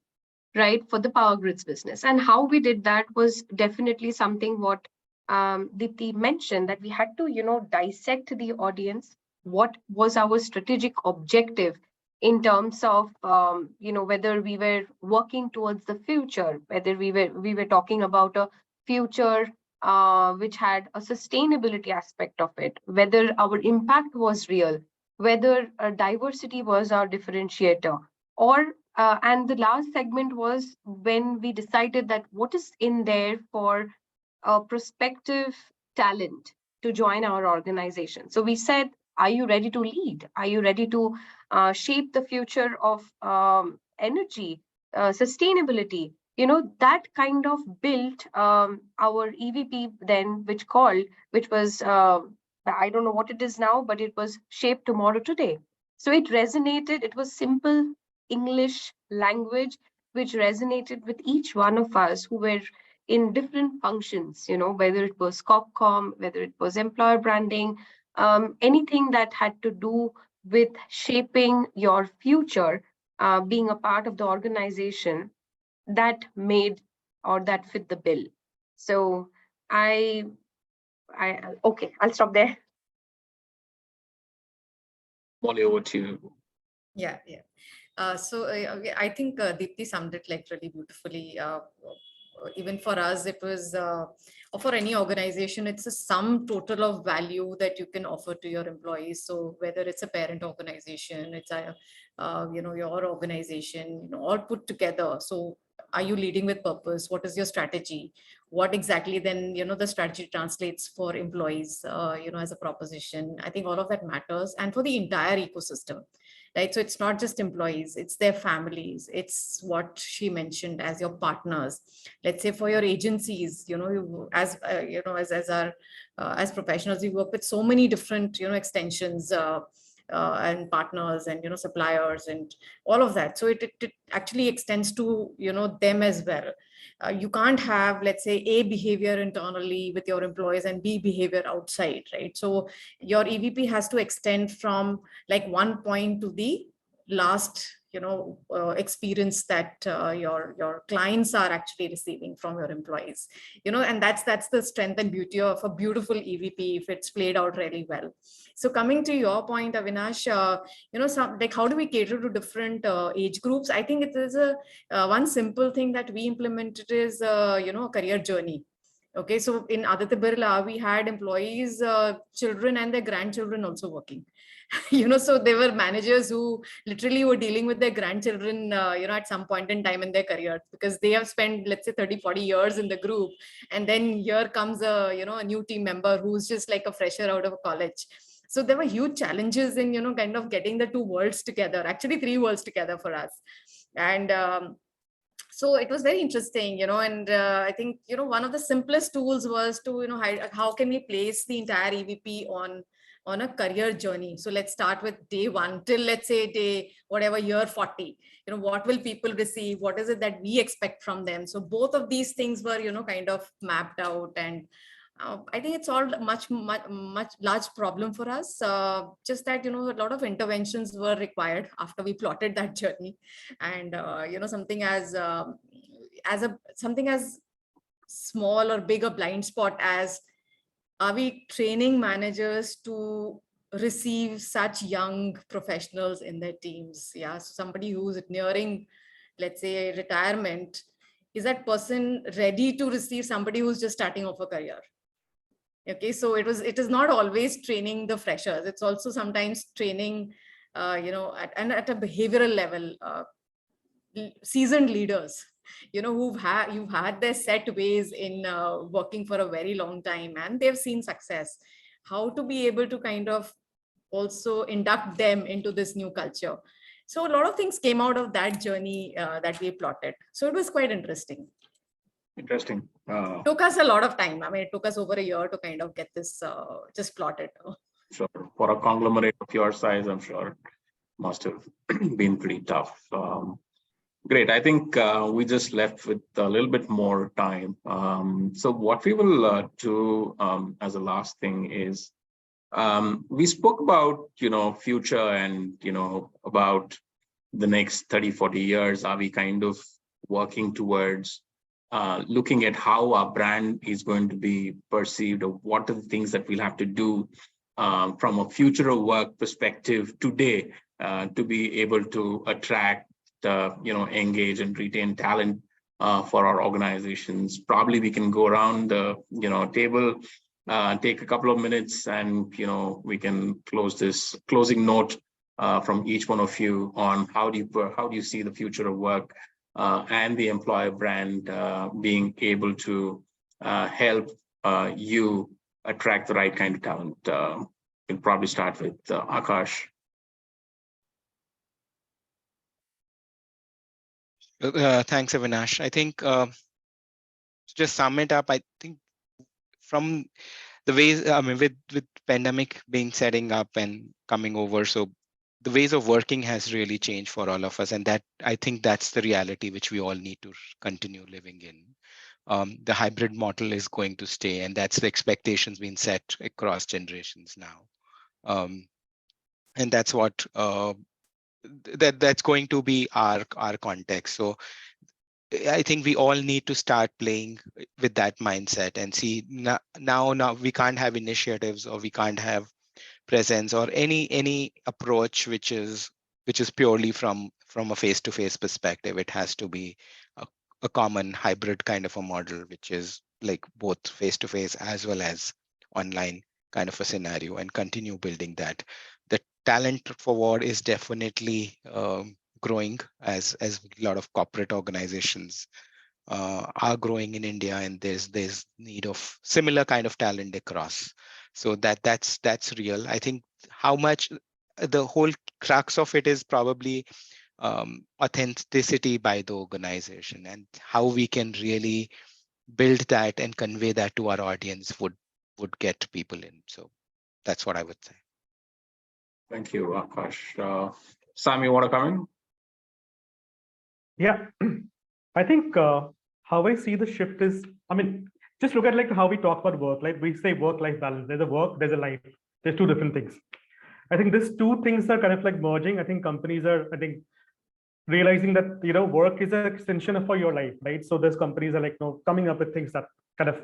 right, for the power grids business. And how we did that was definitely something what Deepti mentioned, that we had to, dissect the audience. What was our strategic objective in terms of, whether we were working towards the future, whether we were talking about a future which had a sustainability aspect of it, whether our impact was real, whether diversity was our differentiator, or and the last segment was when we decided that what is in there for a prospective talent to join our organization. So we said, are you ready to lead? Are you ready to shape the future of energy, sustainability? That kind of built our EVP then, which was, I don't know what it is now, but it was Shape Tomorrow Today. So it resonated. It was simple English language, which resonated with each one of us who were in different functions, whether it was COPCOM, whether it was employer branding, anything that had to do with shaping your future, being a part of the organization, that made or that fit the bill. So okay, I'll stop there. Molly, over to you. Yeah. So I think Deepti summed it like really beautifully. Even for us, it was, or for any organization, it's a sum total of value that you can offer to your employees. So whether it's a parent organization, it's a, your organization, all put together. So are you leading with purpose? What is your strategy? What exactly then, the strategy translates for employees, as a proposition. I think all of that matters, and for the entire ecosystem. Right, so it's not just employees, it's their families, it's what she mentioned as your partners. Let's say for your agencies, as as professionals, we work with so many different, extensions and partners and, suppliers and all of that. So it actually extends to, them as well. You can't have, let's say, A behavior internally with your employees and B behavior outside, right? So your EVP has to extend from like one point to the last experience that your clients are actually receiving from your employees, and that's the strength and beauty of a beautiful EVP if it's played out really well. So coming to your point, Avinash, some like how do we cater to different age groups? I think it is a one simple thing that we implemented is a career journey. Okay, so in Aditya Birla, we had employees, children and their grandchildren also working. So they were managers who literally were dealing with their grandchildren, at some point in time in their career, because they have spent, let's say, 30, 40 years in the group. And then here comes a new team member who's just like a fresher out of college. So there were huge challenges in, kind of getting the two worlds together, actually 3 worlds together for us. And so it was very interesting, and I think, one of the simplest tools was to, how can we place the entire EVP on a career journey. So let's start with day 1 till, let's say, day whatever, year 40. What will people receive? What is it that we expect from them? So both of these things were, kind of mapped out, and I think it's all much large problem for us. Just that, a lot of interventions were required after we plotted that journey, and something as something as small or big a blind spot as, are we training managers to receive such young professionals in their teams? Yeah, so somebody who's nearing, let's say, retirement, is that person ready to receive somebody who's just starting off a career? Okay, so it is not always training the freshers. It's also sometimes training, at a behavioral level, seasoned leaders, you've had their set ways in working for a very long time, and they've seen success. How to be able to kind of also induct them into this new culture. So a lot of things came out of that journey that we plotted. So it was quite interesting. Interesting. Took us a lot of time. I mean, it took us over a year to kind of get this just plotted. Sure. For a conglomerate of your size, I'm sure it must have been pretty tough. Great. I think we just left with a little bit more time. So what we will do as a last thing is, we spoke about, future and, about the next 30, 40 years. Are we kind of working towards looking at how our brand is going to be perceived, or what are the things that we'll have to do from a future of work perspective today to be able to attract, engage and retain talent for our organizations. Probably we can go around the table, take a couple of minutes, and we can close this closing note from each one of you on how do you see the future of work and the employer brand being able to help you attract the right kind of talent. We'll probably start with Akash. Thanks, Avinash. I think to just sum it up, I think from the ways, I mean, with pandemic being setting up and coming over, so the ways of working has really changed for all of us, and that I think that's the reality which we all need to continue living in. The hybrid model is going to stay, and that's the expectations being set across generations now, and that's what that's going to be our context. So I think we all need to start playing with that mindset and see now we can't have initiatives, or we can't have presence, or any approach which is purely from a face-to-face perspective. It has to be a common hybrid kind of a model, which is like both face-to-face as well as online kind of a scenario, and continue building that. The talent forward is definitely growing as a lot of corporate organizations are growing in India, and there's need of similar kind of talent across. So that's real. I think how much the whole crux of it is probably authenticity by the organization, and how we can really build that and convey that to our audience would get people in. So that's what I would say. Thank you, Akash. Sam, you want to come in? Yeah, I think how I see the shift is, I mean, just look at like how we talk about work. Like we say work-life balance. There's a work, there's a life. There's two different things. I think these two things are kind of like merging. I think companies are, realizing that, work is an extension for your life, right? So there's companies are like, coming up with things that kind of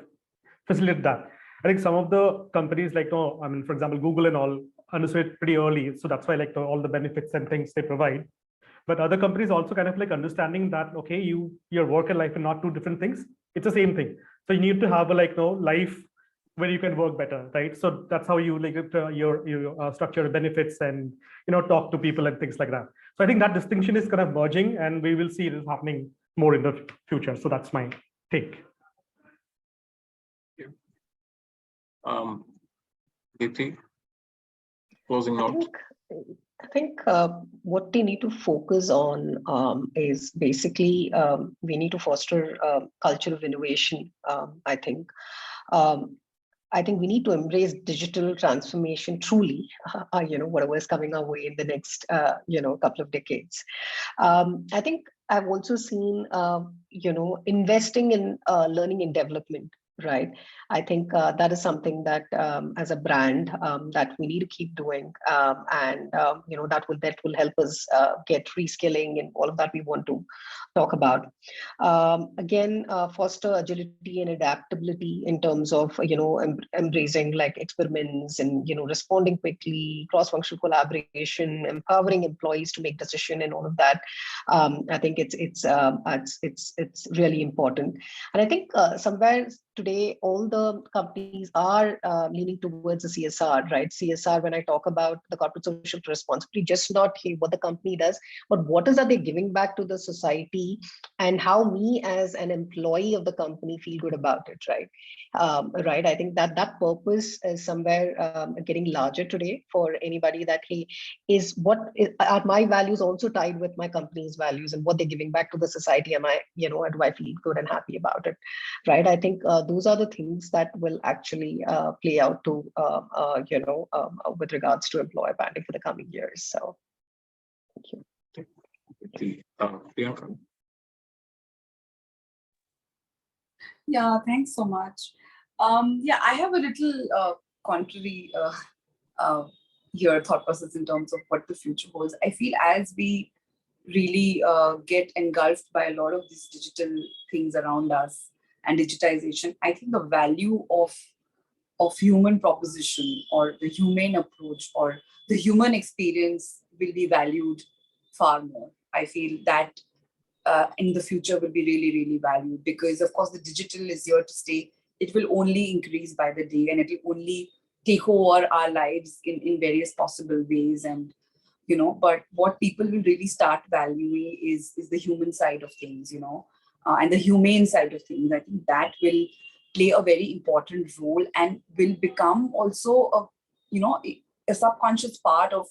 facilitate that. I think some of the companies like, for example, Google and all understood it pretty early. So that's why like all the benefits and things they provide. But other companies also kind of like understanding that, okay, your work and life are not two different things. It's the same thing. So you need to have a life where you can work better, right? So that's how you like your structure benefits and talk to people and things like that. So I think that distinction is kind of merging, and we will see it is happening more in the future. So that's my take. Deepti, closing note. I think what they need to focus on is basically we need to foster a culture of innovation. I think we need to embrace digital transformation truly, whatever is coming our way in the next, couple of decades. I think I've also seen, investing in learning and development, right? I think that is something that as a brand that we need to keep doing. That will help us get reskilling and all of that we want to talk about. Again, foster agility and adaptability in terms of, embracing like experiments and, responding quickly, cross-functional collaboration, empowering employees to make decisions and all of that. I think it's really important. And I think somewhere today, all the companies are leaning towards the CSR, right? CSR, when I talk about the corporate social responsibility, just not what the company does, but what are they giving back to the society, and how me as an employee of the company feel good about it, right? Right. I think that purpose is somewhere getting larger today for anybody. That are my values also tied with my company's values, and what they're giving back to the society? Am I, do I feel good and happy about it, right? I think those are the things that will actually play out to with regards to employer branding for the coming years. So, thank you. Priyanka. Yeah, thanks so much. I have a little contrary here thought process in terms of what the future holds. I feel as we really get engulfed by a lot of these digital things around us and digitization, I think the value of human proposition or the humane approach or the human experience will be valued far more. I feel that in the future will be really, really valued, because of course the digital is here to stay. It will only increase by the day, and it will only take over our lives in various possible ways. And but what people will really start valuing is the human side of things, and the humane side of things. I think that will play a very important role and will become also a subconscious part of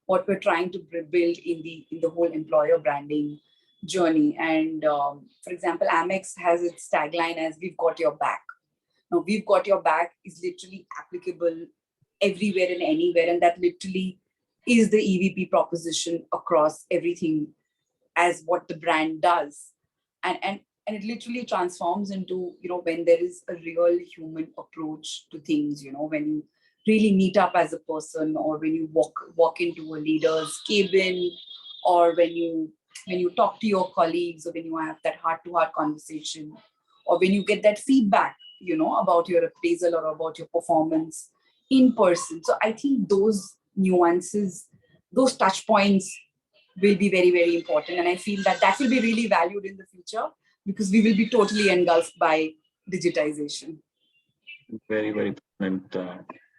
what we're trying to build in the whole employer branding journey. And for example, Amex has its tagline as "We've got your back." Now, "We've got your back" is literally applicable everywhere and anywhere, and that literally is the EVP proposition across everything as what the brand does. And it literally transforms into, when there is a real human approach to things, when you really meet up as a person, or when you walk into a leader's cabin, or when you talk to your colleagues, or when you have that heart-to-heart conversation, or when you get that feedback, about your appraisal or about your performance in person. So I think those nuances, those touch points will be very, very important. And I feel that will be really valued in the future, because we will be totally engulfed by digitization. Very, very important,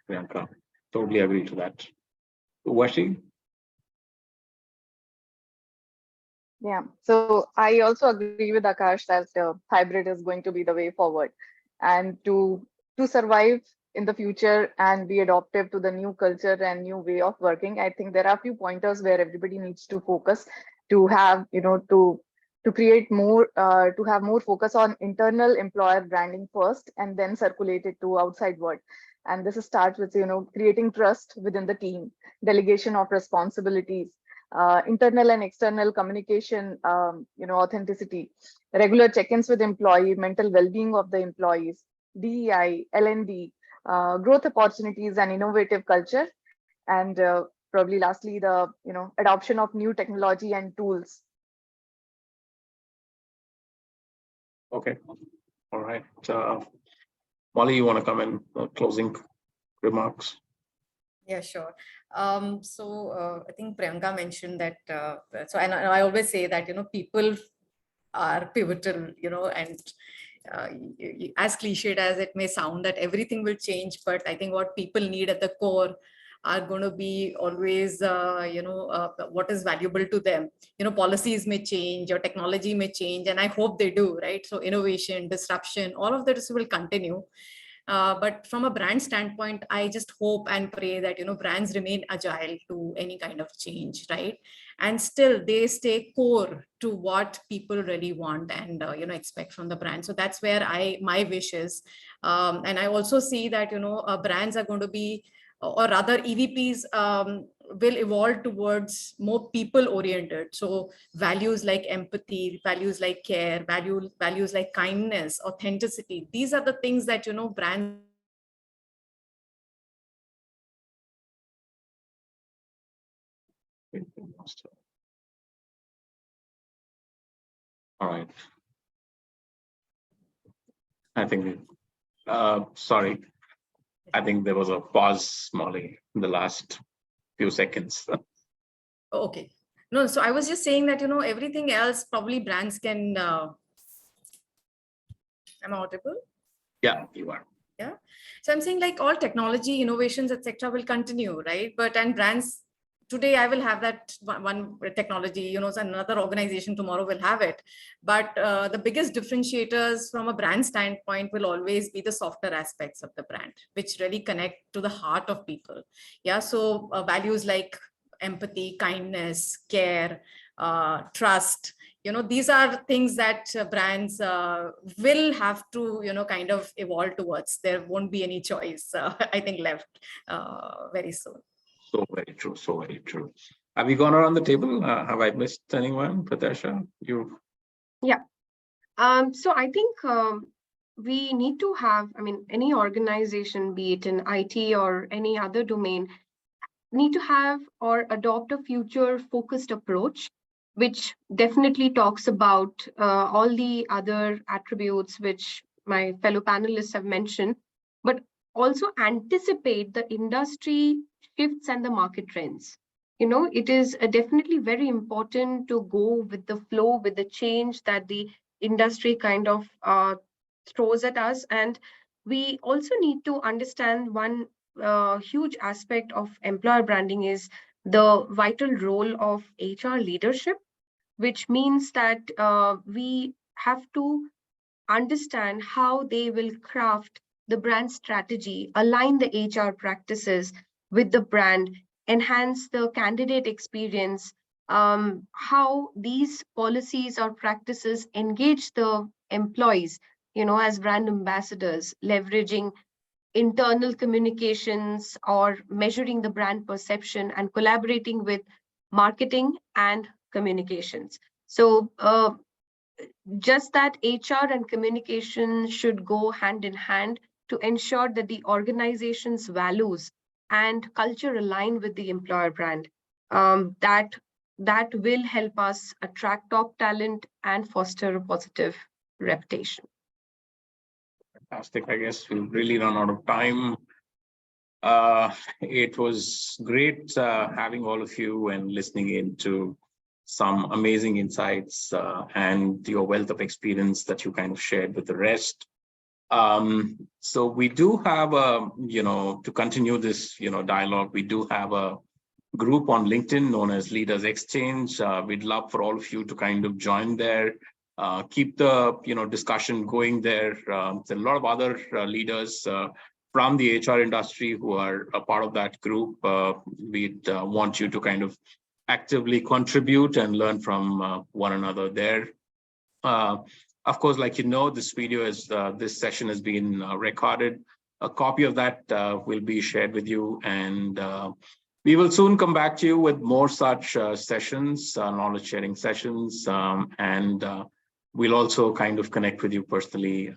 Priyanka. Totally agree to that. Washi? Yeah, so I also agree with Akash that hybrid is going to be the way forward. And to survive in the future and be adaptive to the new culture and new way of working, I think there are a few pointers where everybody needs to focus to have, to create more, to have more focus on internal employer branding first, and then circulate it to outside world. And this starts with, creating trust within the team, delegation of responsibilities, internal and external communication, authenticity, regular check-ins with employee, mental well-being of the employees, DEI, L&D, growth opportunities and innovative culture, and probably lastly, the adoption of new technology and tools. Okay, all right. Molly, you want to come in closing remarks? Yeah, sure. I think Priyanka mentioned that. And I always say that people are pivotal. And as cliched as it may sound, that everything will change, but I think what people need at the core are going to be always, what is valuable to them. Policies may change, or technology may change, and I hope they do, right? So innovation, disruption, all of this will continue. But from a brand standpoint, I just hope and pray that brands remain agile to any kind of change, right? And still they stay core to what people really want and expect from the brand. So that's where my wish is. And I also see that brands are going to be, or rather EVPs will evolve towards more people oriented. So values like empathy, values like care, values like kindness, authenticity, these are the things that brands All right. I think, sorry, I think there was a pause, Molly, in the last few seconds. Okay. No, so I was just saying that, everything else probably brands can, am I audible? Yeah, you are. Yeah. So I'm saying like all technology, innovations, etc., will continue, right? And brands, today I will have that one technology, so another organization tomorrow will have it. But the biggest differentiators from a brand standpoint will always be the softer aspects of the brand, which really connect to the heart of people. Yeah. So values like empathy, kindness, care, trust, these are things that brands will have to, kind of evolve towards. There won't be any choice, I think, left very soon. So very true. So very true. Have we gone around the table? Have I missed anyone? Pratyasha, you? Yeah. So I think we need to have, any organization, be it in IT or any other domain, need to have or adopt a future focused approach, which definitely talks about all the other attributes which my fellow panelists have mentioned, but also anticipate the industry shifts and the market trends. It is definitely very important to go with the flow, with the change that the industry kind of throws at us. And we also need to understand one huge aspect of employer branding is the vital role of HR leadership, which means that we have to understand how they will craft the brand strategy, align the HR practices with the brand, enhance the candidate experience, how these policies or practices engage the employees, as brand ambassadors, leveraging internal communications or measuring the brand perception and collaborating with marketing and communications. So just that HR and communication should go hand in hand to ensure that the organization's values and culture align with the employer brand. That will help us attract top talent and foster a positive reputation. Fantastic. I guess we've really run out of time. It was great having all of you and listening in to some amazing insights and your wealth of experience that you kind of shared with the rest. So we do have a, to continue this, dialogue, we do have a group on LinkedIn known as Leaders Exchange. We'd love for all of you to kind of join there. Keep the discussion going there. There's a lot of other leaders from the HR industry who are a part of that group. We'd want you to kind of actively contribute and learn from one another there. Of course, like this video is this session has been recorded. A copy of that will be shared with you, and we will soon come back to you with more such sessions, knowledge sharing sessions, and we'll also kind of connect with you personally,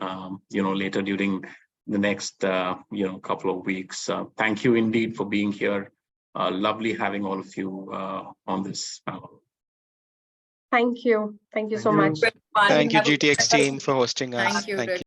later during the next, couple of weeks. Thank you indeed for being here. Lovely having all of you on this panel. Thank you. Thank you so Thank you. much. Thank you, Have a good GTX team, session. for hosting us. Thank you. Thank you.